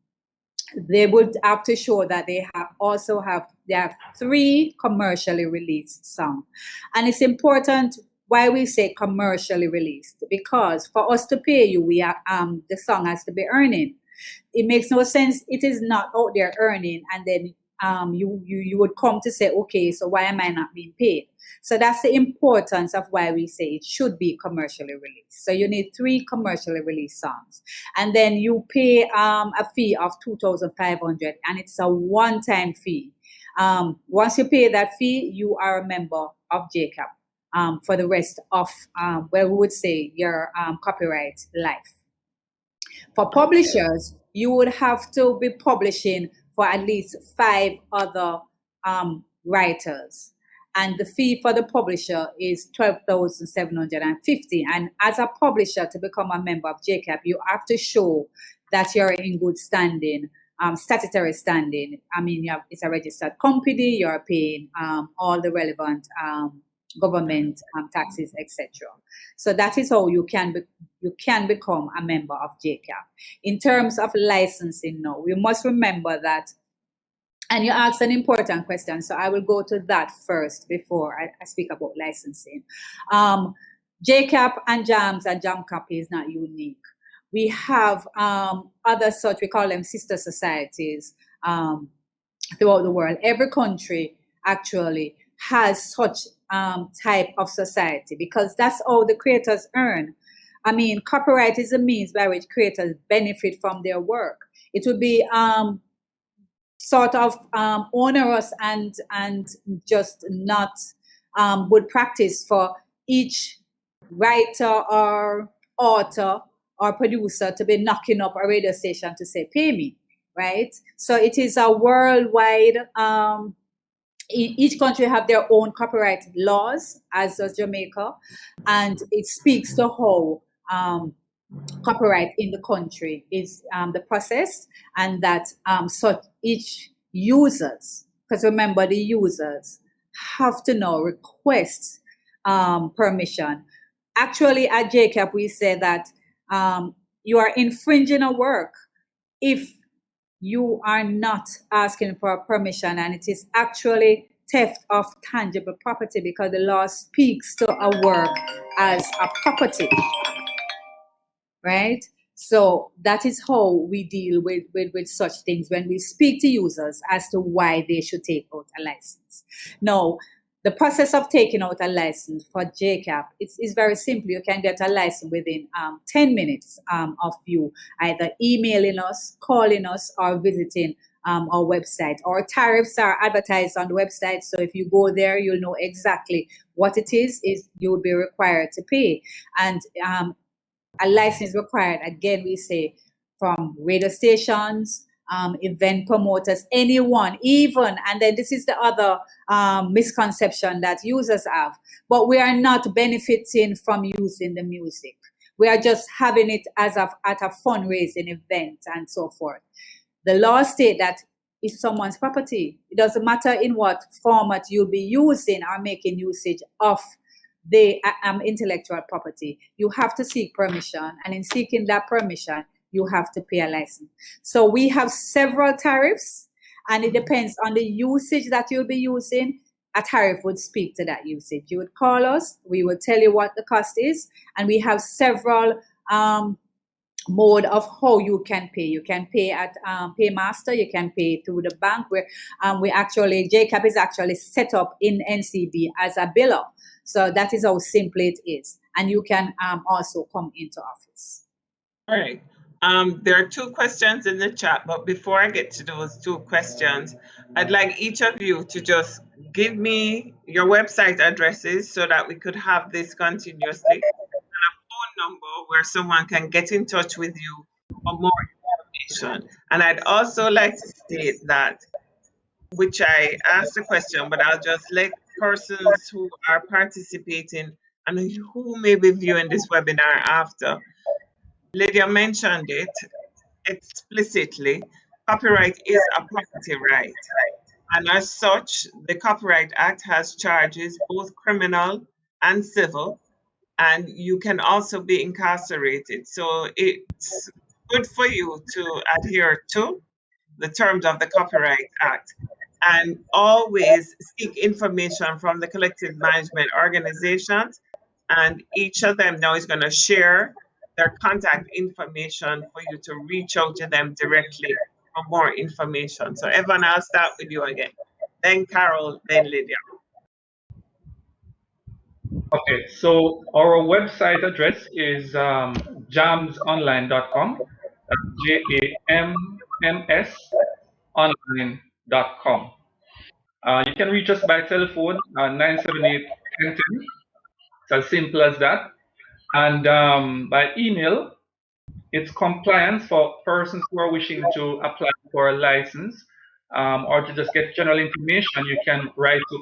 they would have to show that they have 3 commercially released songs. And it's important why we say commercially released, because for us to pay you, we are the song has to be earning. It makes no sense. It is not out there earning, and then you would come to say, okay, so why am I not being paid? So that's the importance of why we say it should be commercially released. So you need 3 commercially released songs, and then you pay a fee of $2,500, and it's a one-time fee. Once you pay that fee, you are a member of JCAP for the rest of we would say your copyright life. For publishers, you would have to be publishing for at least 5 other writers. And the fee for the publisher is $12,750. And as a publisher, to become a member of JCAP, you have to show that you're in good standing, statutory standing. I mean, it's a registered company, you're paying all the relevant government taxes, etc. So that is how you can become a member of JCAP. In terms of licensing now, we must remember that, and you asked an important question, so I will go to that first before I speak about licensing. JCAP and JAMS and JAMCAP is not unique. We have other such, we call them sister societies throughout the world. Every country actually has such type of society because that's how the creators earn. I mean, copyright is a means by which creators benefit from their work. It would be sort of onerous and just not good practice for each writer or author or producer to be knocking up a radio station to say, pay me, right? So it is a worldwide, each country have their own copyright laws, as does Jamaica, and it speaks to how copyright in the country is the process, and that so each users, because remember the users have to now request permission. Actually, at JCAP, we say that you are infringing a work if you are not asking for permission, and it is actually theft of tangible property because the law speaks to a work as a property, right? So that is how we deal with such things when we speak to users as to why they should take out a license. Now, the process of taking out a license for JCAP is very simple. You can get a license within 10 minutes of you either emailing us, calling us, or visiting our website. Our tariffs are advertised on the website, so if you go there, you'll know exactly what it is you will be required to pay. And a license required, again, we say, from radio stations, event promoters, anyone, even, and then this is the other misconception that users have, but we are not benefiting from using the music. We are just having it as at a fundraising event and so forth. The law states that it's someone's property. It doesn't matter in what format you'll be using or making usage of the intellectual property. You have to seek permission, and in seeking that permission, you have to pay a license. So we have several tariffs, and it depends on the usage that you'll be using. A tariff would speak to that usage. You would call us, we will tell you what the cost is, and we have several mode of how you can pay. You can pay at Paymaster, you can pay through the bank, where we actually, JCAP is actually set up in NCB as a biller. So that is how simple it is. And you can also come into office. All right. There are two questions in the chat, but before I get to those two questions, I'd like each of you to just give me your website addresses so that we could have this continuously, and a phone number where someone can get in touch with you for more information. And I'd also like to state that, which I asked the question, but I'll just let persons who are participating and who may be viewing this webinar after. Lydia mentioned it explicitly. Copyright is a property right. And as such, the Copyright Act has charges, both criminal and civil, and you can also be incarcerated. So it's good for you to adhere to the terms of the Copyright Act, and always seek information from the collective management organizations. And each of them now is going to share their contact information for you to reach out to them directly for more information. So Evan, I'll start with you again. Then Carol, then Lydia. Okay, so our website address is jamsonline.com. JAMMS online.com. You can reach us by telephone 978-1010. It's as simple as that. And by email, it's compliance for persons who are wishing to apply for a license or to just get general information. You can write to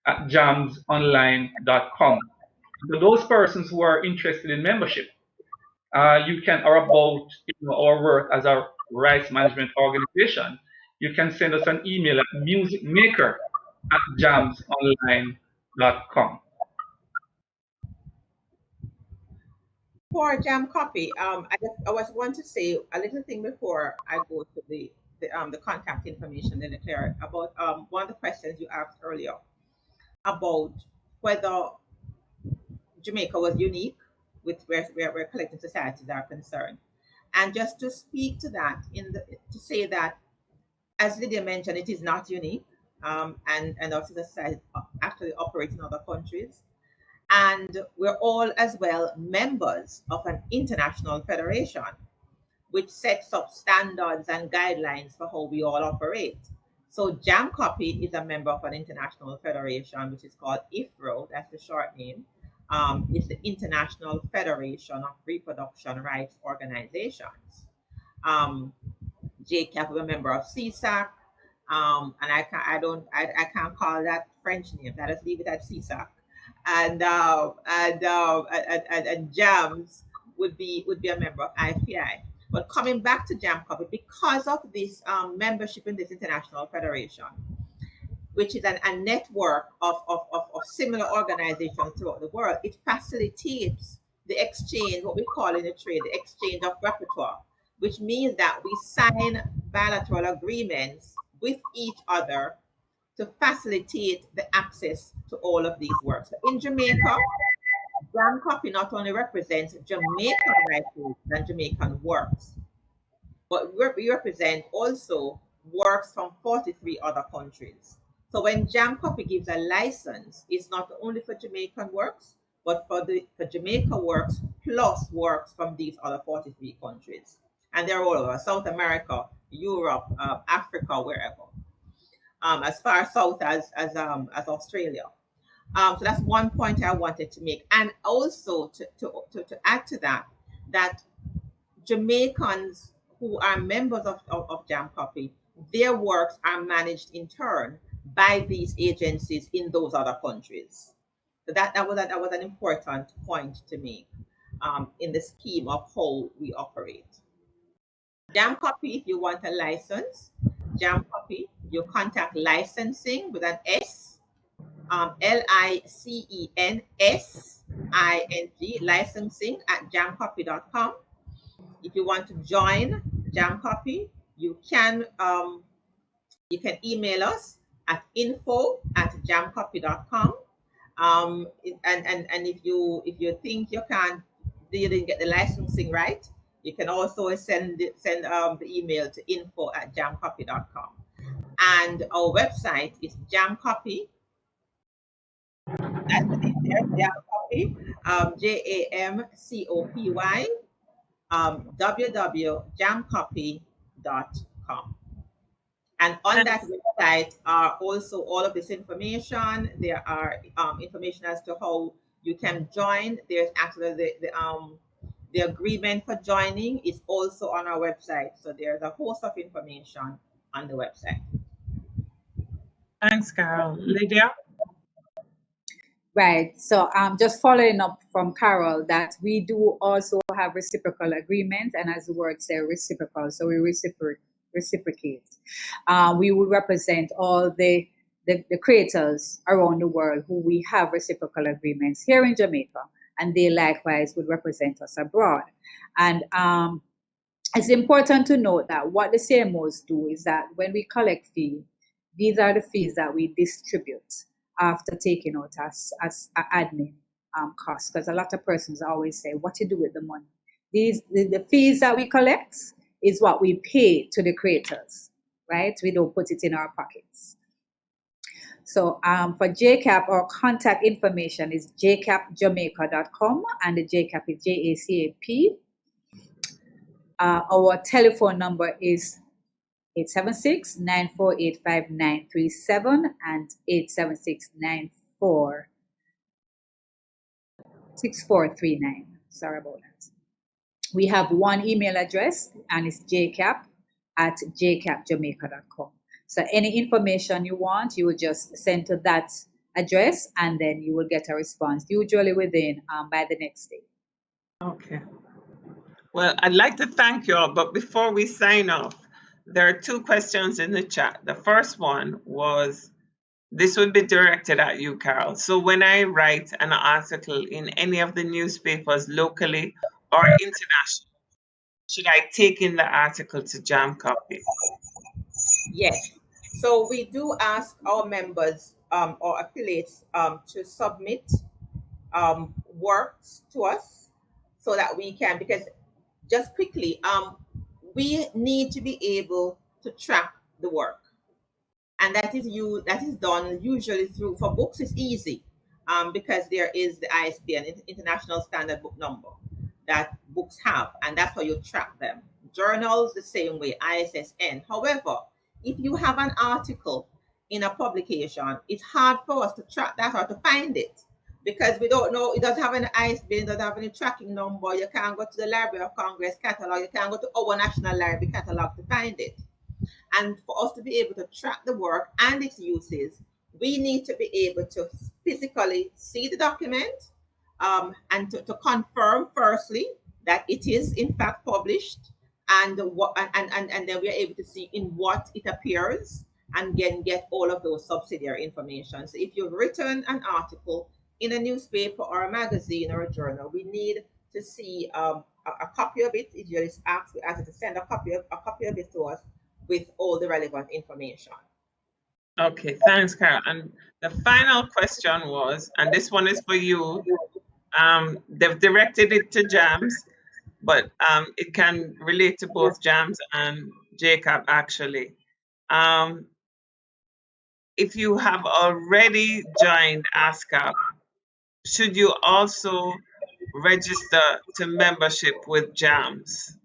compliance@jamsonline.com. For those persons who are interested in membership, you can, or about our work as a rights management organization, you can send us an email at musicmaker@jamsonline.com. For Jam Copy, I was want to say a little thing before I go to the contact information in the clear about one of the questions you asked earlier about whether Jamaica was unique with where collective societies are concerned. And just to speak to that, to say that, as Lydia mentioned, it is not unique, and also the society actually operates in other countries. And we're all as well members of an international federation, which sets up standards and guidelines for how we all operate. So Jam Copy is a member of an international federation, which is called IFRO, that's the short name. It's the International Federation of Reproduction Rights Organizations. JCAP is a member of CSAC, and I can't call that French name. I just leave it at CSAC, and JAMS would be a member of IFPI. But coming back to Jam Copy, because of this membership in this international federation, which is a network of similar organizations throughout the world, it facilitates the exchange, what we call in the trade, the exchange of repertoire, which means that we sign bilateral agreements with each other to facilitate the access to all of these works. So in Jamaica, Jam Copy not only represents Jamaican writers and Jamaican works, but we represent also works from 43 other countries. So when Jam Copy gives a license, it's not only for Jamaican works, but for Jamaica works plus works from these other 43 countries. And they're all over South America, Europe, Africa, wherever. As far south as Australia. So that's one point I wanted to make. And also to add to that, that Jamaicans who are members of Jam Copy, their works are managed in turn by these agencies in those other countries. So that was an important point to make in the scheme of how we operate. Jam Copy, if you want a license, Jam Copy, you contact licensing with an S, LICENSING, licensing at jamcopy.com. If you want to join Jam Copy, you can email us at info@jamcopy.com. And if you think you didn't get the licensing right, you can also send the email to info@jamcopy.com. And our website is jamcopy. That's the name there, Jamcopy, JAMCOPY, www.jamcopy.com. And on that website are also all of this information. There are information as to how you can join. There's actually the agreement for joining is also on our website. So there's a host of information on the website. Thanks, Carol. Lydia? Right. So just following up from Carol, that we do also have reciprocal agreements, and as the word says, reciprocal. So we reciprocate. We will represent all the creators around the world who we have reciprocal agreements here in Jamaica, and they likewise would represent us abroad. And it's important to note that what the CMOs do is that when we collect fees, these are the fees that we distribute after taking out as admin costs, because a lot of persons always say, what you do with the money? The fees that we collect is what we pay to the creators, right? We don't put it in our pockets. So for JCAP, our contact information is jcapjamaica.com, and the JCAP is JACAP. Our telephone number is 876-948-5937 and 876-94-6439. Sorry about that. We have one email address, and it's jcap@jcapjamaica.com. So any information you want, you will just send to that address, and then you will get a response, usually within by the next day. Okay. Well, I'd like to thank you all, but before we sign off, there are two questions in the chat. The first one was, this would be directed at you, Carol. So when I write an article in any of the newspapers locally or international, should I take in the article to Jam Copy? Yes. So we do ask our members or affiliates to submit works to us so that we can, because just quickly, we need to be able to track the work. And that is done usually through, for books it's easy, because there is the ISBN, International Standard Book Number, that books have, and that's how you track them. Journals the same way, ISSN. However, if you have an article in a publication, it's hard for us to track that or to find it, because we don't know, it doesn't have an ISBN, it doesn't have any tracking number. You can't go to the Library of Congress catalog, you can't go to our National Library catalog to find it. And for us to be able to track the work and its uses, we need to be able to physically see the document, and to confirm firstly that it is in fact published, and what and then we are able to see in what it appears, and get all of those subsidiary information. So if you've written an article in a newspaper or a magazine or a journal, we need to see a copy of it. If you just ask it to send a copy of it to us with all the relevant information. Okay, thanks, Carol. And the final question was, and this one is for you. They've directed it to JAMS, but it can relate to both JAMS and JCAP actually. If you have already joined ASCAP, should you also register to membership with JAMS?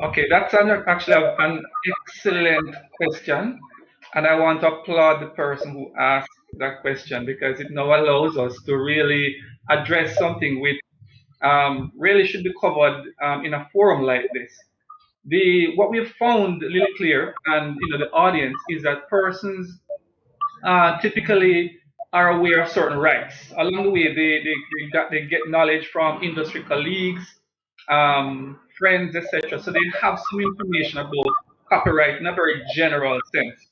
Okay, that's actually an excellent question. And I want to applaud the person who asked that question, because it now allows us to really address something which really should be covered in a forum like this. What we've found really clear, and the audience, is that persons typically are aware of certain rights. Along the way, they get knowledge from industry colleagues, friends, etc. So they have some information about copyright in a very general sense.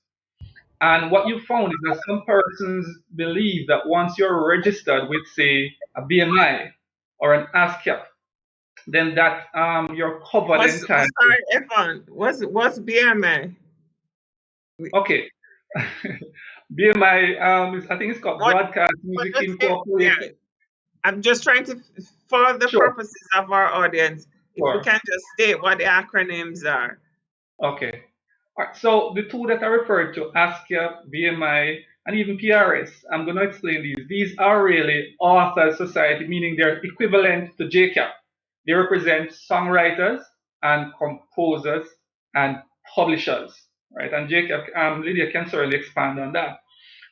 And what you found is that some persons believe that once you're registered with, say, a BMI or an ASCAP, then that you're covered entirely. Sorry, Evan, what's BMI? Okay. BMI, I think it's called Broadcast Music Incorporated. Yeah. I'm just trying to, for the purposes of our audience, if you can just state what the acronyms are. Okay. All right. So the two that I referred to, ASCAP, BMI, and even PRS, I'm going to explain these. These are really author society, meaning they're equivalent to JCAP. They represent songwriters and composers and publishers, right? And JCAP, Lydia can certainly expand on that.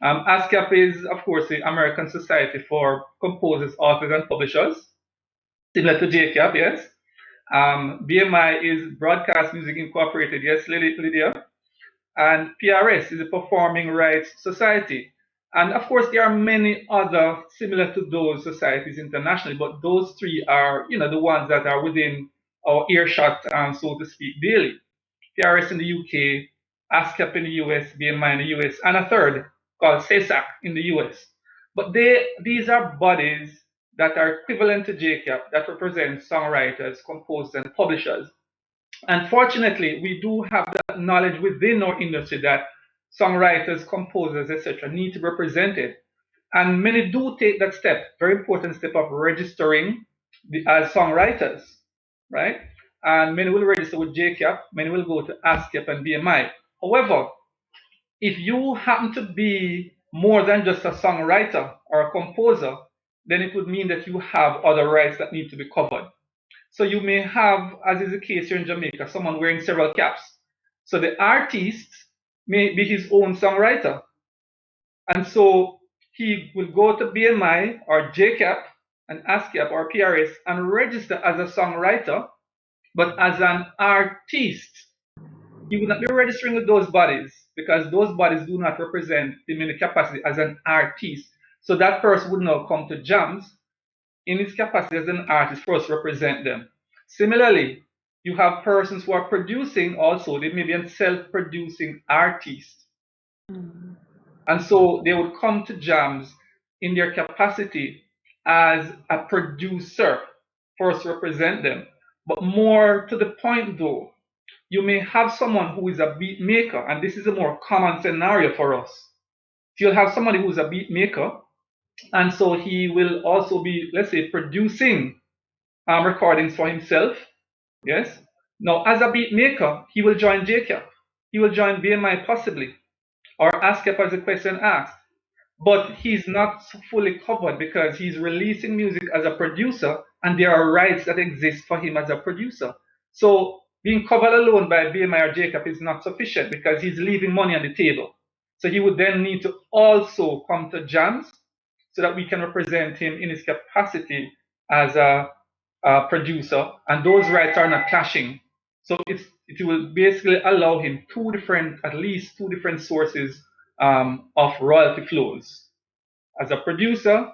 ASCAP is, of course, the American Society for Composers, Authors, and Publishers, similar to JCAP, yes. BMI is Broadcast Music Incorporated, yes, Lydia. And PRS is the Performing Rights Society. And of course, there are many other similar to those societies internationally, but those three are, the ones that are within our earshot, so to speak, daily. PRS in the UK, ASCAP in the US, BMI in the US, and a third called CESAC in the US. But these are bodies that are equivalent to JCAP, that represent songwriters, composers, and publishers. Unfortunately, we do have that knowledge within our industry that songwriters, composers, etc. need to be represented. And many do take that step, very important step of registering as songwriters, right? And many will register with JCAP, many will go to ASCAP and BMI. However, if you happen to be more than just a songwriter or a composer, then it would mean that you have other rights that need to be covered. So you may have, as is the case here in Jamaica, someone wearing several caps. So the artist may be his own songwriter. And so he will go to BMI or JCAP and ASCAP or PRS and register as a songwriter, but as an artist. He would not be registering with those bodies because those bodies do not represent him in the capacity as an artist. So that person would now come to JAMS in his capacity as an artist for us to represent them. Similarly, you have persons who are producing also. They may be a self-producing artist. And so they would come to JAMS in their capacity as a producer for us to represent them. But more to the point though, you may have someone who is a beat maker, and this is a more common scenario for us. You'll have somebody who's a beat maker, And so he will also be, let's say, producing recordings for himself. Yes. Now, as a beat maker, he will join JCAP. He will join BMI possibly, or ASCAP as the question asked. But he's not fully covered because he's releasing music as a producer, and there are rights that exist for him as a producer. So being covered alone by BMI or JCAP is not sufficient because he's leaving money on the table. So he would then need to also come to jams so that we can represent him in his capacity as a producer, and those rights are not clashing. So it will basically allow him at least two different sources of royalty flows as a producer,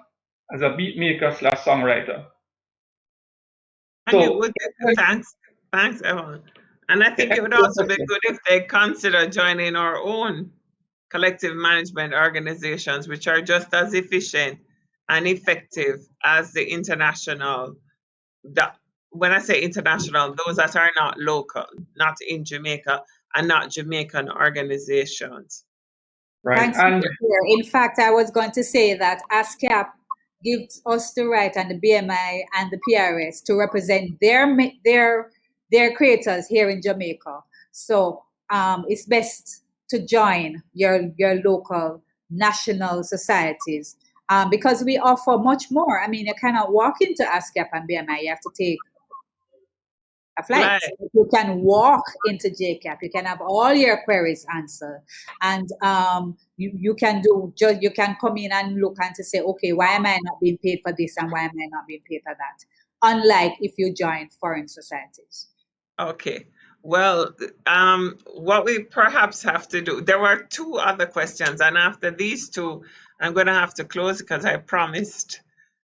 as a beat maker / songwriter. And it would be, thanks, Evan. And I think it would also be good if they consider joining our own collective management organizations, which are just as efficient and effective as the international. When I say international, those that are not local, not in Jamaica, and not Jamaican organizations. Right. Thanks. And in fact, I was going to say that ASCAP gives us the right, and the BMI and the PRS, to represent their creators here in Jamaica. So it's best to join your local national societies because we offer much more. I mean, you cannot walk into ASCAP and BMI. You have to take a flight. You can walk into JCAP. You can have all your queries answered, and you can come in and look and to say, okay, why am I not being paid for this and why am I not being paid for that? Unlike if you join foreign societies. Okay. Well, what we perhaps have to do, there were two other questions, and after these two, I'm going to have to close because I promised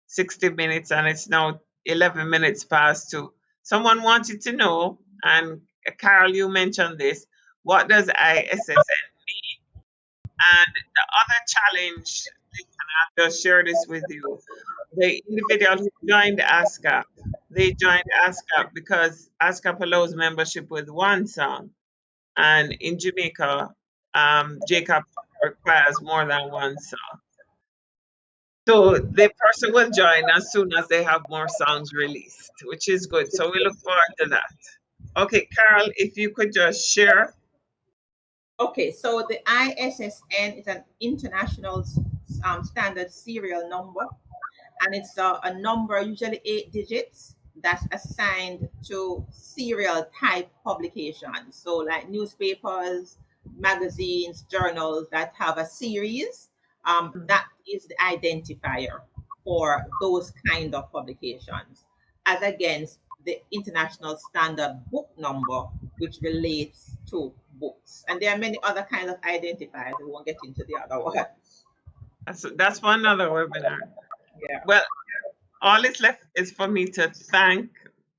60 minutes and it's now 11 minutes past 2. Someone wanted to know, and Carol, you mentioned this, what does ISSN mean? And the other challenge, and I'll just share this with you, the individual who joined ASCAP, they joined ASCAP because ASCAP allows membership with one song. And in Jamaica, JCAP requires more than one song. So the person will join as soon as they have more songs released, which is good. So we look forward to that. Okay, Carol, if you could just share. Okay, so the ISSN is an international standard serial number, and it's a number, usually 8 digits, that's assigned to serial type publications. So like newspapers, magazines, journals that have a series, that is the identifier for those kind of publications, as against the international standard book number, which relates to books. And there are many other kinds of identifiers. We won't get into the other ones. That's for another webinar. Yeah. Well, all is left is for me to thank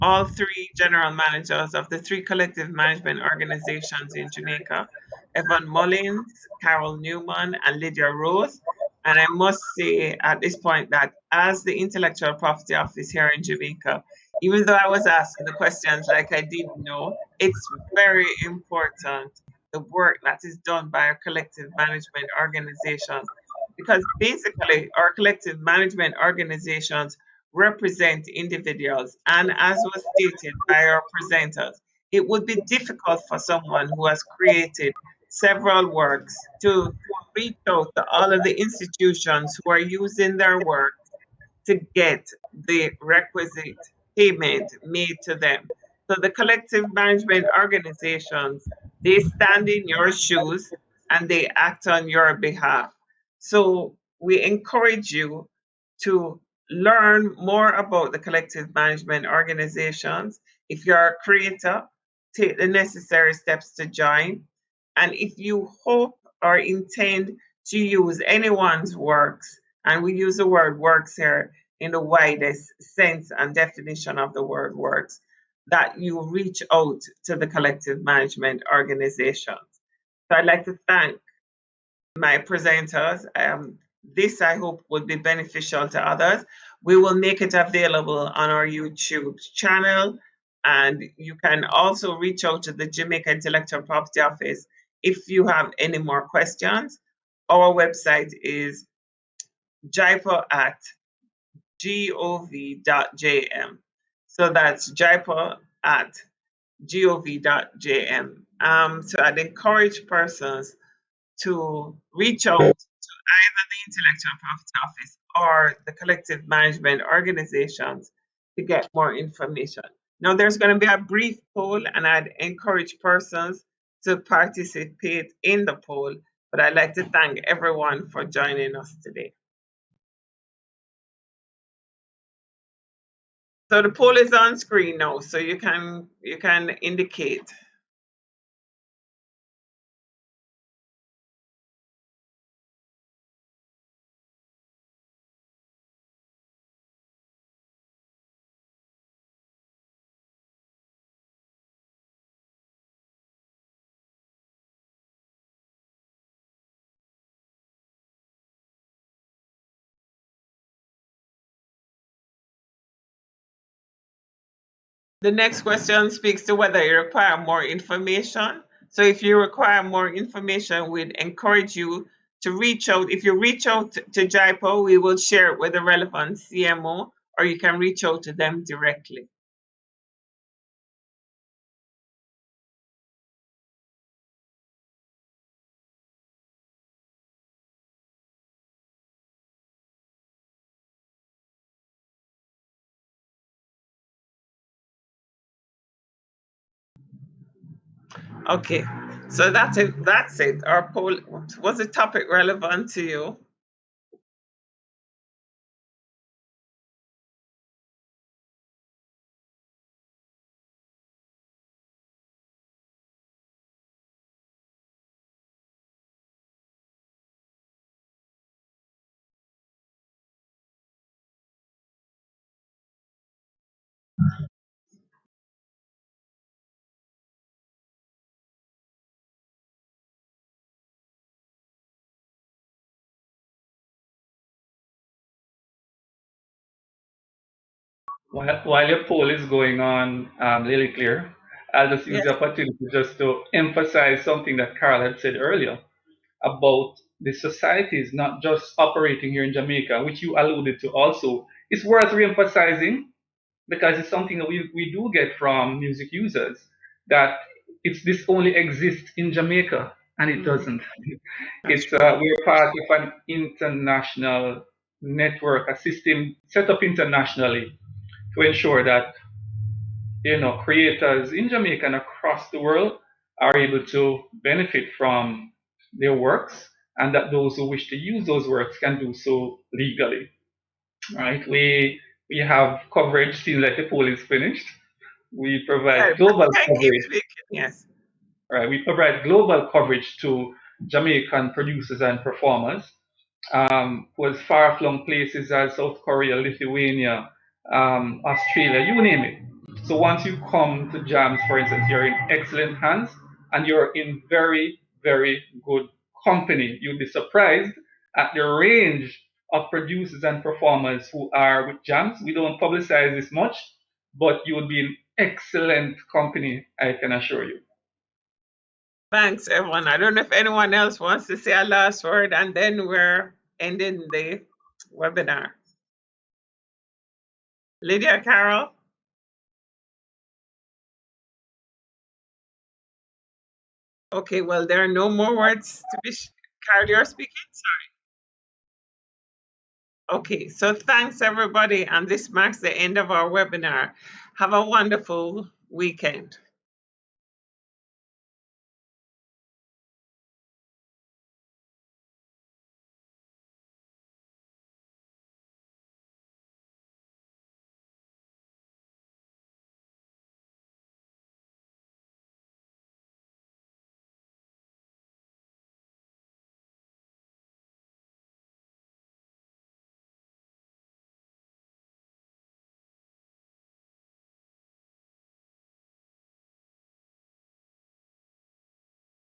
all 3 general managers of the 3 collective management organizations in Jamaica, Evan Mullins, Carol Newman, and Lydia Rose. And I must say at this point that as the Intellectual Property Office here in Jamaica, even though I was asking the questions like I didn't know, it's very important, the work that is done by our collective management organizations, because basically our collective management organizations represent individuals. And as was stated by our presenters, it would be difficult for someone who has created several works to reach out to all of the institutions who are using their work to get the requisite payment made to them. So the collective management organizations, they stand in your shoes and they act on your behalf. So we encourage you to learn more about the collective management organizations. If you're a creator, take the necessary steps to join. And if you hope or intend to use anyone's works, and we use the word works here in the widest sense and definition of the word works, that you reach out to the collective management organizations. So I'd like to thank my presenters. This, I hope, would be beneficial to others. We will make it available on our YouTube channel, and you can also reach out to the Jamaica Intellectual Property Office if you have any more questions. Our website is jipo@gov.jm. So that's jipo@gov.jm. So I'd encourage persons to reach out to either the Intellectual Property Office or the collective management organizations to get more information. Now, there's going to be a brief poll, and I'd encourage persons to participate in the poll, but I'd like to thank everyone for joining us today. So the poll is on screen now, so you can indicate. The next question speaks to whether you require more information. So if you require more information, we'd encourage you to reach out. If you reach out to JIPO, we will share it with the relevant CMO, or you can reach out to them directly. Okay, so that's it. That's it. Our poll, was the topic relevant to you? While your poll is going on, really clear, I'll just use Yes. the opportunity just to emphasize something that Carl had said earlier about the societies not just operating here in Jamaica, which you alluded to also. It's worth re-emphasizing because it's something that we do get from music users, that this only exists in Jamaica, and it doesn't. We're part of an international network, a system set up internationally to ensure that creators in Jamaica and across the world are able to benefit from their works, and that those who wish to use those works can do so legally. Right? We have coverage. Seems like the poll is finished. We provide global I keep coverage. speaking. Yes. Right? We provide global coverage to Jamaican producers and performers. Was far-flung places as South Korea, Lithuania, Australia, you name it. So once you come to jams, for instance, you're in excellent hands and you're in very, very good company. You'll be surprised at the range of producers and performers who are with jams. We don't publicize this much, but you will be in excellent company, I can assure you. Thanks, everyone. I don't know if anyone else wants to say a last word, and then we're ending the webinar. Lydia, Carol? Okay, well, there are no more words to be. Carol, you're speaking? Sorry. Okay, so thanks, everybody, and this marks the end of our webinar. Have a wonderful weekend.